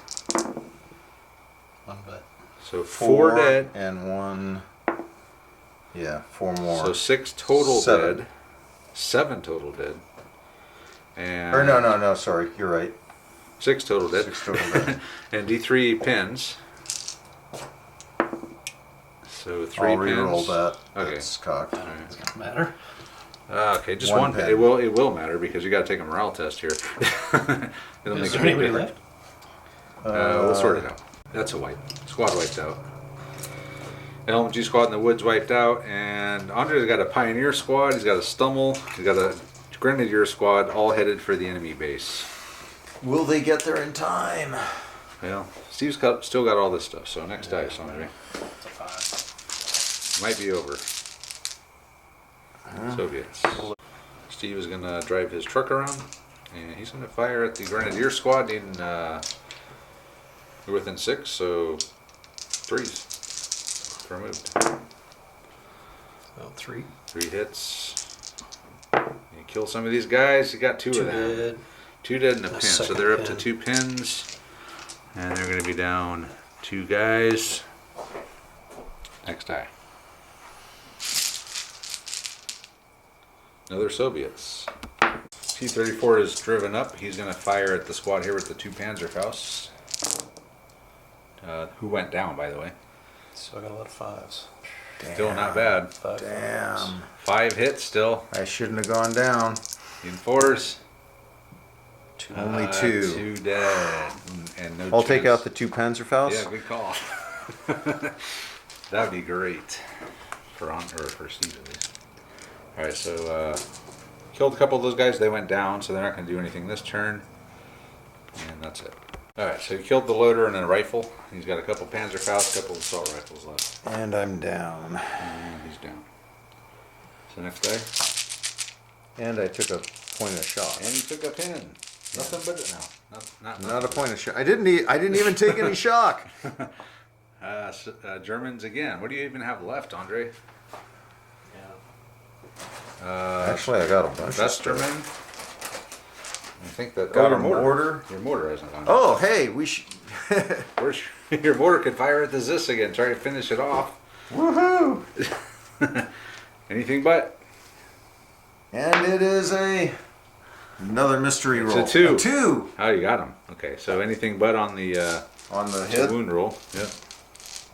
1 bet. So 4 dead. And 1... Yeah, 4 more. So 6 total 7. dead. 7 total dead. And Or no, sorry. You're right. 6 total dead. 6 total dead. And D3 pins. So 3 I'll pins. re-roll that. Okay. That's cocked. Alright. Doesn't matter. Okay, just 1 one. pin. It will matter because you got to take a morale test here. It'll make Is a there big anybody difference. left? We'll sort it out. That's a wipe. Squad wiped out. LMG squad in the woods wiped out, and Andre's got a pioneer squad. He's got a Stummel. He's got a grenadier squad, all headed for the enemy base. Will they get there in time? Well, Steve's still got all this stuff. So next dice, Andre. It's a 5. Might be over. Soviets. Steve is gonna drive his truck around, and he's gonna fire at the grenadier squad. We're within 6, so 3s. Removed. Well, 3. 3 hits. You kill some of these guys. You got 2 2 of them. dead. 2 dead and a A pin. So second they're up to pin. 2 pins, and they're gonna be down 2 guys. Next die. Another Soviets. T-34 is driven up. He's going to fire at the squad here with the 2 Panzerfaust. Who went down, by the way. So I got a lot of 5s. Still not bad. 5 Damn. 5 hits still. I shouldn't have gone down. In 4s. 2. Only 2. 2 dead. And no I'll take chance. out the 2 Panzerfaust. Yeah, good call. That'd be great for Steve at least. All right, so killed a couple of those guys. They went down, so they're not going to do anything this turn. And that's it. All right, so he killed the loader and a rifle. He's got a couple Panzerfaust, a couple assault rifles left. And I'm down. And he's down. So next day. And I took a point of shot. And he took a pin. Nothing but Not a point of shot. I didn't even take any shock. Germans again. What do you even have left, Andre? Actually, I got a bunch of Vesterman. stuff. I think that Got your a mortar. Your mortar isn't on. Oh, hey, we should. Your mortar could fire at the Zis again. Try to finish it off. Woohoo! Anything but. And it is another mystery roll. It's a 2. A 2 Oh, you got him. Okay, so anything but on the hit. wound roll. Yep.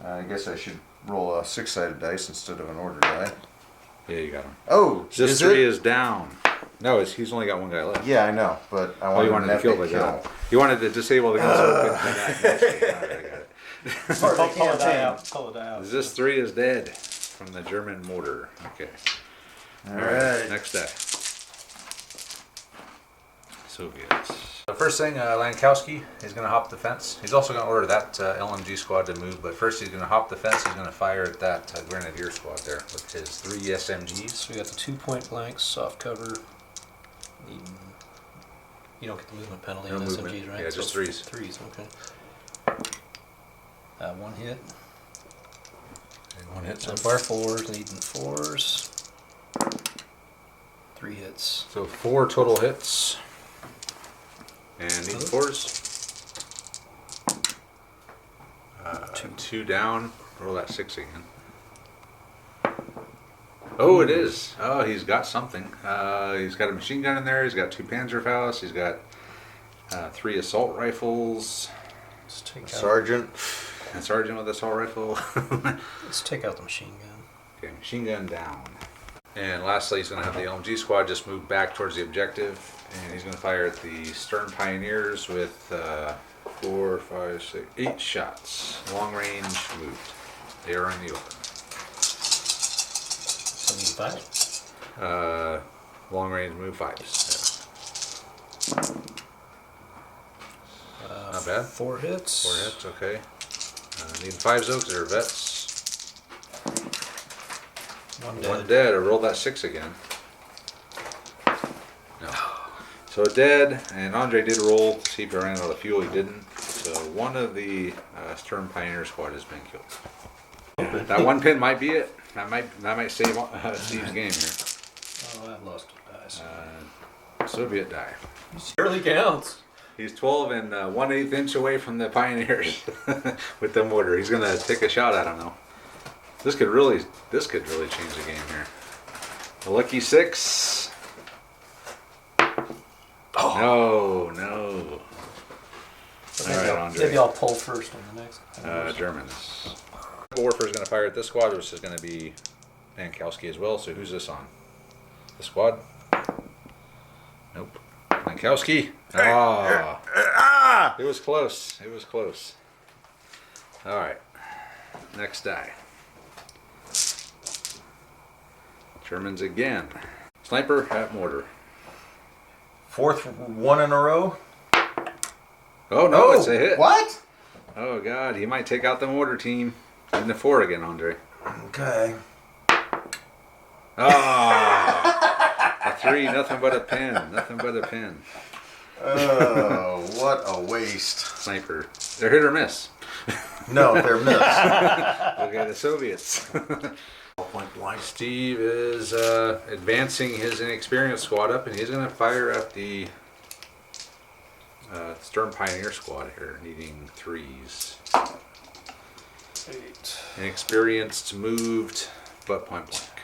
I guess I should roll a 6-sided dice instead of an order die. Yeah, you got him. Oh, Zis is 3 it? is down. No, he's only got one guy left. Yeah, I know, but I Oh, you wanted wanted to kill the guy. You wanted to disable the gun. So it couldn't do that. All right, I got it. Pull it out. Pull it out. Zis 3 is dead from the German mortar. Okay. All right. Next day. Soviets. The first thing, Lankowski is going to hop the fence. He's also going to order that LMG squad to move, but first he's going to hop the fence. He's going to fire at that Grenadier squad there with his 3 SMGs. So we got the 2 point blanks, soft cover. You don't get the movement penalty No on movement. SMGs, right? Yeah, just So 3s. 3s, okay. 1 hit. And 1 hit So so far 4s, needing 4s. 3 hits. So 4 total hits. And needing 4s. 2 down. Roll that 6 again. Oh, it is. Oh, he's got something. He's got a machine gun in there. He's got 2 Panzerfaust. He's got 3 assault rifles. Let's take out, Sergeant. And sergeant with assault rifle. let's take out the machine gun. Okay, machine gun down. And lastly, he's going to have the LMG squad just move back towards the objective. And he's going to fire at the Sturm Pioneers with 4, 5, 6, 8 shots. Long range moved. They are in the open. So we need 5. Long range move 5s. Yeah. Not bad. 4 hits. 4 hits, okay. Need 5s though, because they're vets. 1 One dead. dead. I rolled that 6 again. No. So dead, and Andre did roll. See if he ran out of fuel. He didn't. So one of the Sturm Pioneer squad has been killed. That 1 pin might be it. That might save Steve's game here. Oh, I've lost dice. Soviet die. Surely counts. He's 12 and 1/8 inch away from the Pioneers with the mortar. He's gonna take a shot at him though. This could really change the game here. A lucky 6. Oh no. All right, Andre. Maybe I'll pull first on the next. Germans. Warfare's going to fire at this squad, which is going to be Lankowski as well. So who's this on? The squad? Nope. Lankowski. Ah, it was close. It was close. All right. Next die. Germans again. Sniper at mortar. 4th one in a row. Oh no, it's a hit. What? Oh god, he might take out the mortar team. In the 4 again, Andre. Okay. Ah, a 3, nothing but a pin. Nothing but a pin. Oh, what a waste. Sniper. They're hit or miss. No, they're missed. Okay, the Soviets. Point blank. Steve is advancing his inexperienced squad up, and he's going to fire at the Sturm Pioneer squad here, needing 3s. 8. Inexperienced, moved, but point blank.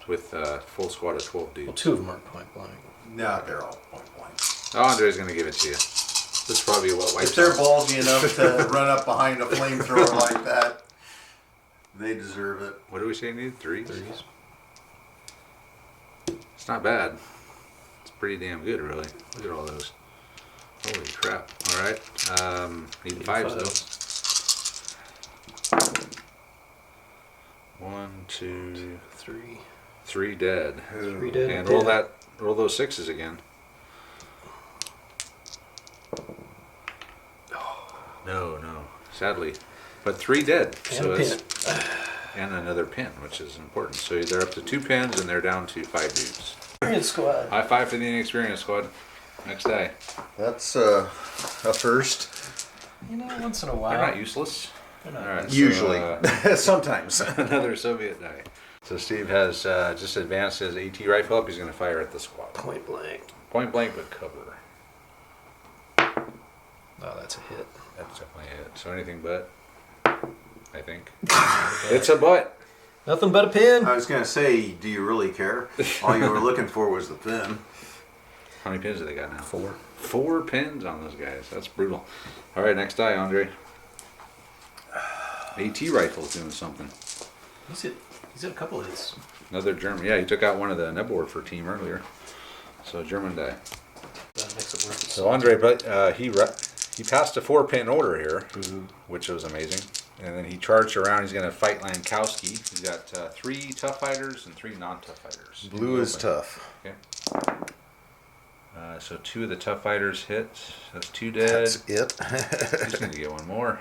With a full squad of 12 Well, dudes. 2 of them are point blank. No, they're all point blank. Oh, Andre's going to give it to you. This is probably what wipes If they're out. ballsy enough to run up behind a flamethrower like that, they deserve it. What do we say you need? 3s? 3s. It's not bad. It's pretty damn good, really. Look at all those. Holy crap. All right. Need fives, though. 1, 2, 3. 3 dead. 3 dead. And dead. roll those 6s again. No. Sadly. But 3 dead. And a pin. And another pin, which is important. So they're up to 2 pins and they're down to 5 dudes. Experience squad. High five for the inexperienced squad. Next die. That's a first. You know, once in a while. They're not useless. They're not. All right, Usually. so, Sometimes. another Soviet die. So Steve has just advanced his AT rifle up. He's going to fire at the squad. Point blank. Point blank, but cover. Oh, that's a hit. That's definitely it. So anything but, I think. It's a butt. Nothing but a pin. I was going to say, do you really care? All you were looking for was the pin. How many pins do they got now? 4. 4 pins on those guys. That's brutal. All right, next die, Andre. AT rifle's doing something. He's hit a couple hits. Another German. Yeah, he took out one of the Nebor for team earlier. So German die. That makes it worth it. So Andre, but he passed a 4-pin order here, which was amazing. And then he charged around. He's going to fight Lankowski. He's got 3 tough fighters and 3 non-tough fighters. Blue is tough. Okay. So 2 of the tough fighters hit. That's 2 dead. That's it. He's going to get one more.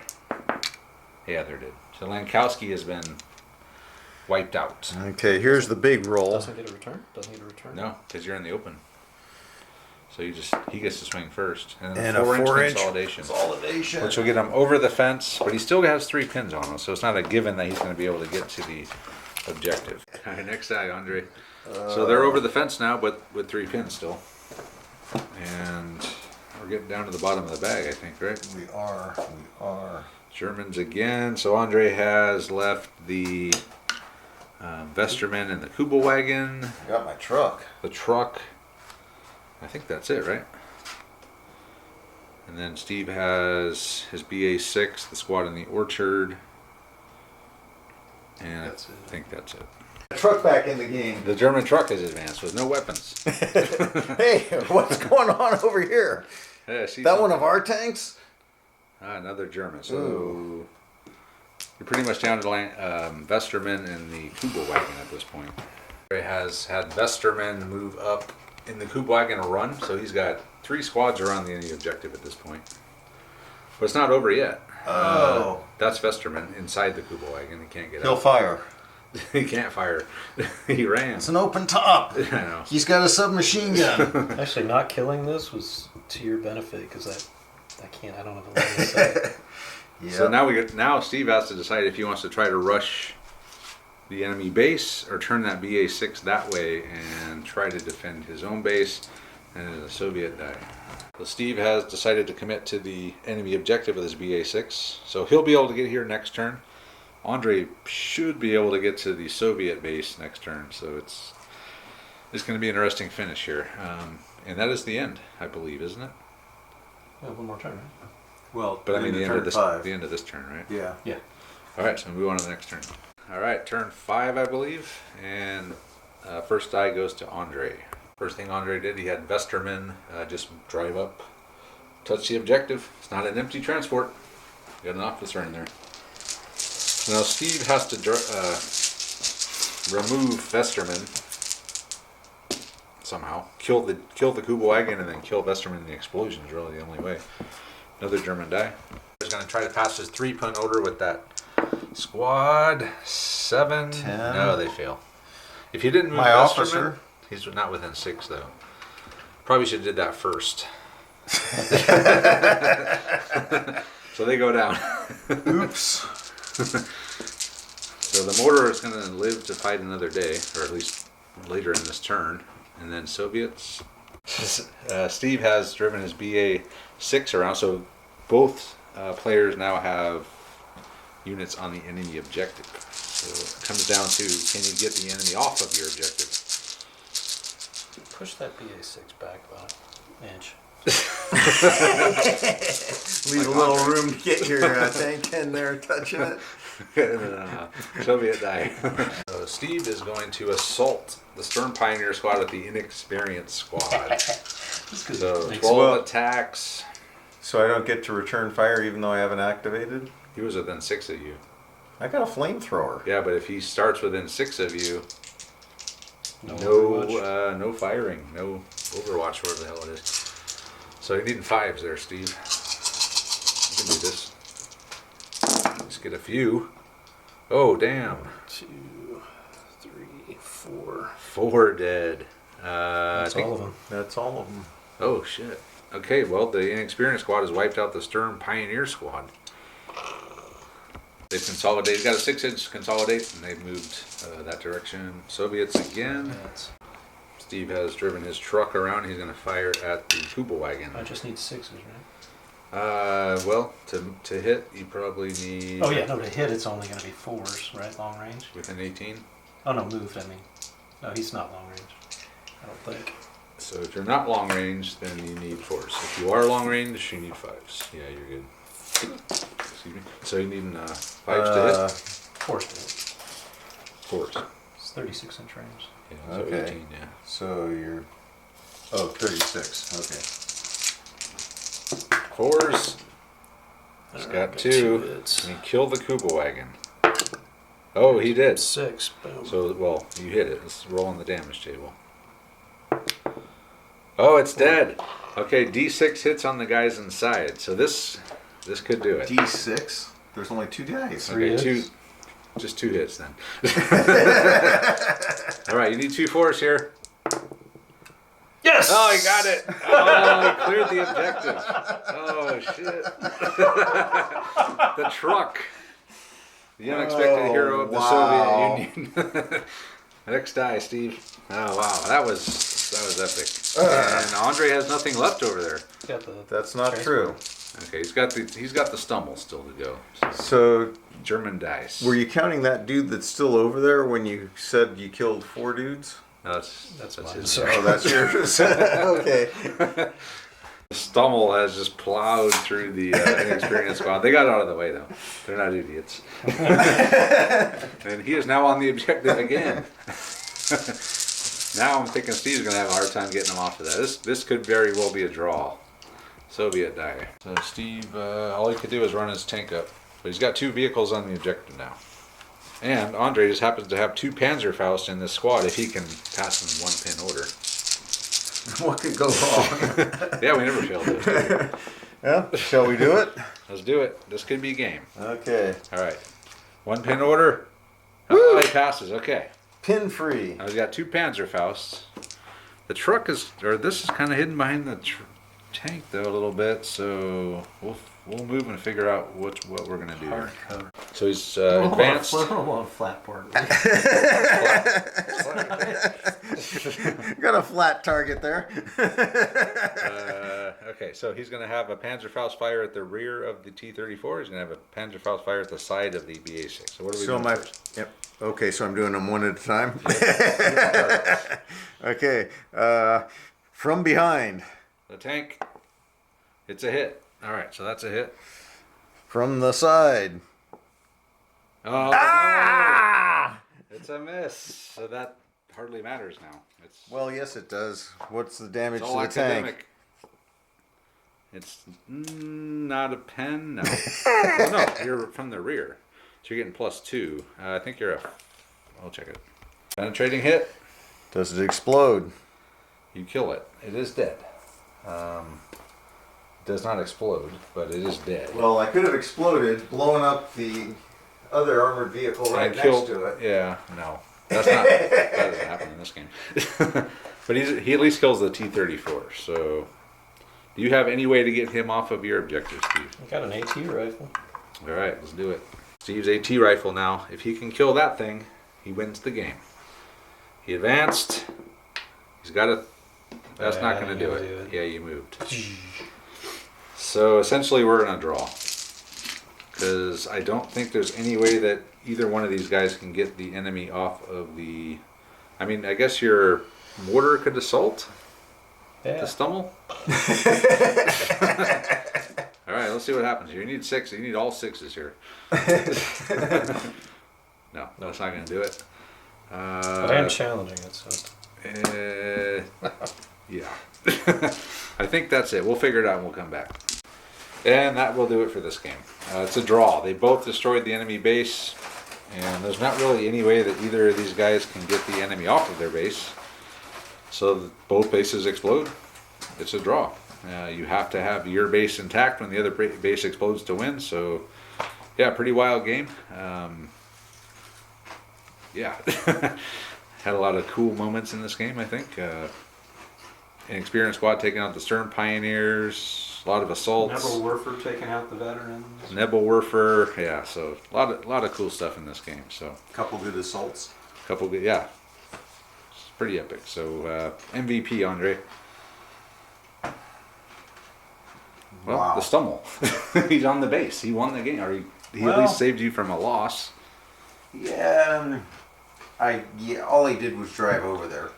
Yeah, they're dead. So Lankowski has been wiped out. Okay, here's the big roll. Doesn't get a return? Doesn't get a return? No, because you're in the open. So he gets to swing first. And then And a a 4-inch 4-inch consolidation. Which will get him over the fence, but he still has 3 pins on him, so it's not a given that he's going to be able to get to the objective. All right, next die, Andre. So they're over the fence now, but with 3 pins still. And we're getting down to the bottom of the bag, I think, right? We are. Germans again. So Andre has left the Vesterman and the Kubelwagen, I got my truck. the truck. I think that's it, right? And then Steve has his BA6, the squad in the orchard. And That's it. I think that's it. Truck back in the game. The German truck is advanced with no weapons. Hey, what's going on over here? Hey, I see That one something. of our tanks? Another German. So Ooh. you're pretty much down to Vesterman and the Kubelwagen at this point. He has had Vesterman move up in the Kubelwagen a run, so he's got 3 squads around the enemy objective at this point. But it's not over yet. Oh. That's Vesterman inside the Kubelwagen. He can't get He'll out. fire. He can't fire. He ran. It's an open top. I know. He's got a submachine gun. Actually, not killing this was to your benefit because I don't have a line of sight. So now Steve has to decide if he wants to try to rush the enemy base or turn that BA6 that way and try to defend his own base, and the Soviet die. So Steve has decided to commit to the enemy objective with his BA6, so he'll be able to get here next turn. Andre should be able to get to the Soviet base next turn, so it's going to be an interesting finish here. And that is the end, I believe, isn't it? Yeah, one more turn, right? Well, But I mean the end of this five. the end of this turn, right? Yeah. Yeah. All right, so move on to the next turn. All right, turn 5, I believe, and first die goes to Andre. First thing Andre did, he had Vesterman just drive up, touch the objective. It's not an empty transport. You got an officer in there. So now Steve has to remove Vesterman somehow. Kill the Kubelwagen and then kill Vesterman in the explosion is really the only way. Another German die. He's going to try to pass his 3-pin order with that squad. 7. 10. No, they fail. If you didn't move My Vesterman, officer. he's not within 6 though. Probably should have did that first. So they go down. Oops. So the Mortar is going to live to fight another day, or at least later in this turn. And then Soviets. Steve has driven his BA6 around, so both players now have units on the enemy objective. So it comes down to, can you get the enemy off of your objective? Push that BA6 back about an inch. Leave a little room to get your tank in there touching it. Soviet die. So Steve is going to assault the Sturm Pioneer squad with the inexperienced squad. So 12 attacks. So I don't get to return fire even though I haven't activated? He was within 6 of you. I got a flamethrower. Yeah, but if he starts within 6 of you, no firing, no Overwatch, whatever the hell it is. So you're needing 5s there, Steve. You can do this. Let's get a few. Oh, damn. 2, 3, 4. 4 dead. That's all of them. That's all of them. Oh, shit. Okay, well, the inexperienced squad has wiped out the Sturm Pioneer squad. They've consolidated, got a 6-inch consolidate, and they've moved that direction. Soviets again. Steve has driven his truck around. He's going to fire at the Puma wagon. I just need 6s, right? Well, to hit, you probably need... Oh, yeah, no, to hit it's only going to be 4s, right? Long range? Within 18? Oh, no, moved, I mean. No, he's not long range. I don't think. So if you're not long range, then you need 4s. If you are long range, you need 5s. Yeah, you're good. Excuse me. So you need 5s to hit? 4s to hit. 4s. It's 36-inch range. Yeah, so Okay. 18, yeah. So you're... Oh, 36. Okay. 4s. He's got 2. And he killed the Kuba wagon. Oh, he did. 6. Boom. So, well, you hit it. Let's roll on the damage table. Oh, it's dead. Okay, D6 hits on the guys inside. So this could do it. D6? There's only 2 dice. Okay, just 2 hits then. All right, you need 2 4s here. Yes! Oh, he got it. Oh, he cleared the objective. Oh, shit. The truck. The unexpected hero of the Soviet Union. Next die, Steve. Oh, wow. That was epic. And Andre has nothing left over there. That's not true. Okay, he's got the stumble still to go. So, German dice. were you counting that dude that's still over there when you said you killed 4 dudes? No, that's mine. his. Sorry. Oh, that's yours. Okay. Stummel has just plowed through the inexperienced squad. They got out of the way, though. They're not idiots. And he is now on the objective again. Now I'm thinking Steve's going to have a hard time getting him off of that. This could very well be a draw. Soviet die. So Steve, all he could do is run his tank up. But he's got 2 vehicles on the objective now. And Andre just happens to have 2 Panzerfaust in this squad if he can pass them 1-pin order. What could go wrong? Yeah, we never failed this. did we? Yeah. Shall we do it? Let's do it. This could be a game. Okay. All right. 1-pin order. Oh, he passes. Okay. Pin free. Now he's got 2 Panzerfausts. The truck this is kind of hidden behind the tank though a little bit, so we'll move and figure out what we're gonna do. Hardcover. So he's advanced. I don't want a flat board. Got a flat target there. Okay, so he's going to have a Panzerfaust fire at the rear of the T-34. He's going to have a Panzerfaust fire at the side of the BA-6. So what are we doing first? Yep. Okay, so I'm doing them one at a time. Okay. From behind. The tank. It's a hit. All right, so that's a hit. From the side. Oh, no. It's a miss. So that hardly matters now. It's Well, yes, it does. What's the damage it's to all the tank? academic. It's not a pen. No. Oh, no, you're from the rear, so you're getting +2. I think you're I'll check it. Penetrating hit. Does it explode? You kill it. It is dead. Does not explode, but it is dead. Well, I could have exploded, blowing up the other armored vehicle right And next killed, to it. Yeah, no. That doesn't happen in this game. But he at least kills the T-34. So, do you have any way to get him off of your objective, Steve? I got an AT rifle. All right, let's do it. Steve's AT rifle now. If he can kill that thing, he wins the game. He advanced. He's got a... That's not going to do it. Yeah, you moved. So essentially we're in a draw. Because I don't think there's any way that either one of these guys can get the enemy off of the... I mean, I guess your mortar could assault? Yeah. To stumble? All right, let's see what happens here. You need 6. You need all 6s here. No, that's not going to do it. But I am challenging it, so. Yeah. I think that's it. We'll figure it out and we'll come back. And that will do it for this game. It's a draw. They both destroyed the enemy base, and there's not really any way that either of these guys can get the enemy off of their base. So both bases explode. It's a draw. You have to have your base intact when the other base explodes to win. So, yeah, pretty wild game. Yeah. Had a lot of cool moments in this game, I think. An experienced squad taking out the Sturm Pioneers. A lot of assaults. Nebelwerfer taking out the veterans. Nebelwerfer, yeah. So a lot of cool stuff in this game. So Couple good assaults. couple good, yeah. It's pretty epic. So MVP, Andre. Well, Wow. the Stummel. He's on the base. He won the game, or he at Well- least saved you from a loss. Yeah, all he did was drive over there.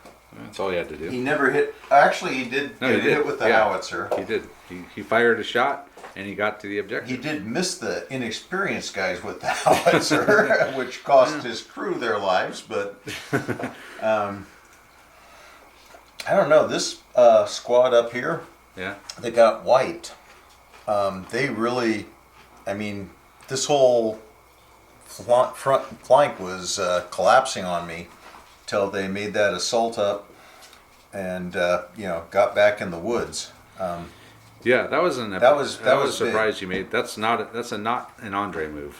That's all you had to do. He never hit. Actually, he did No, get he did. hit with the Yeah. howitzer. He did. He fired a shot and he got to the objective. He did miss the inexperienced guys with the howitzer, which cost his crew their lives. But I don't know. This squad up here Yeah. that got wiped, they really, I mean, this whole front flank was collapsing on me till they made that assault up and got back in the woods. Yeah, that was That was a surprise you made. That's not an Andre move.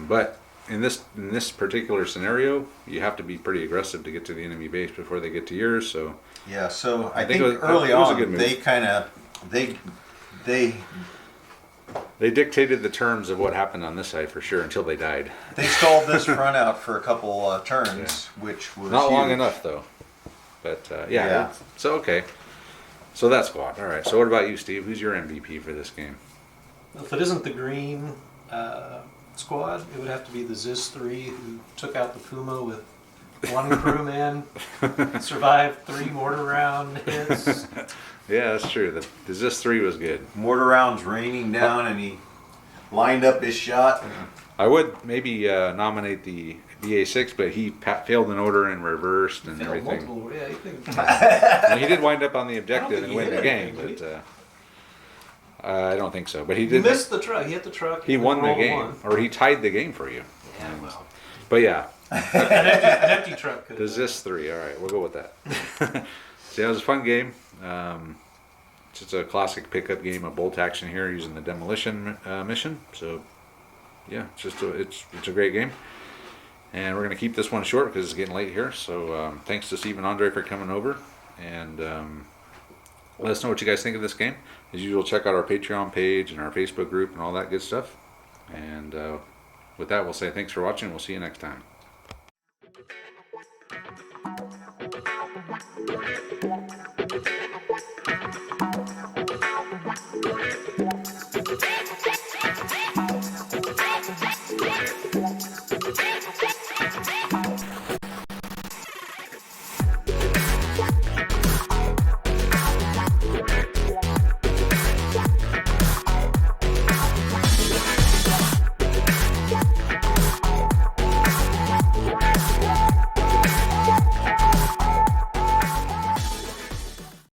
But in this particular scenario, you have to be pretty aggressive to get to the enemy base before they get to yours. So Yeah, so I think think it was- early it was a on good move. they kind of they dictated the terms of what happened on this side for sure until they died. they stalled this front out for a couple turns, which was Not long huge. enough though. But Yeah. so okay. So that squad. All right. So what about you, Steve? Who's your MVP for this game? If it isn't the green squad, it would have to be the Zis 3 who took out the Puma with one crewman, survived 3 mortar round hits. Yeah, that's true. The Zis 3 was good. Mortar rounds raining down, and he lined up his shot. I would maybe nominate the BA6, but he failed an order and reversed and Failed everything. multiple, yeah, you think, Well, he did wind up on the I objective don't and think win he the hit game, anything, did but I don't think so. But he he did. missed the truck. He hit the truck. He won the rolled game, one. or he tied the game for you. Yeah, well, But yeah, an empty truck could the have. Zis 3. All right, we'll go with that. So yeah, it was a fun game. It's just a classic pickup game of bolt action here using the demolition mission. So yeah, it's a great game. And we're going to keep this one short because it's getting late here. So thanks to Steve and Andre for coming over. And let us know what you guys think of this game. As usual, check out our Patreon page and our Facebook group and all that good stuff. And with that, we'll say thanks for watching. We'll see you next time.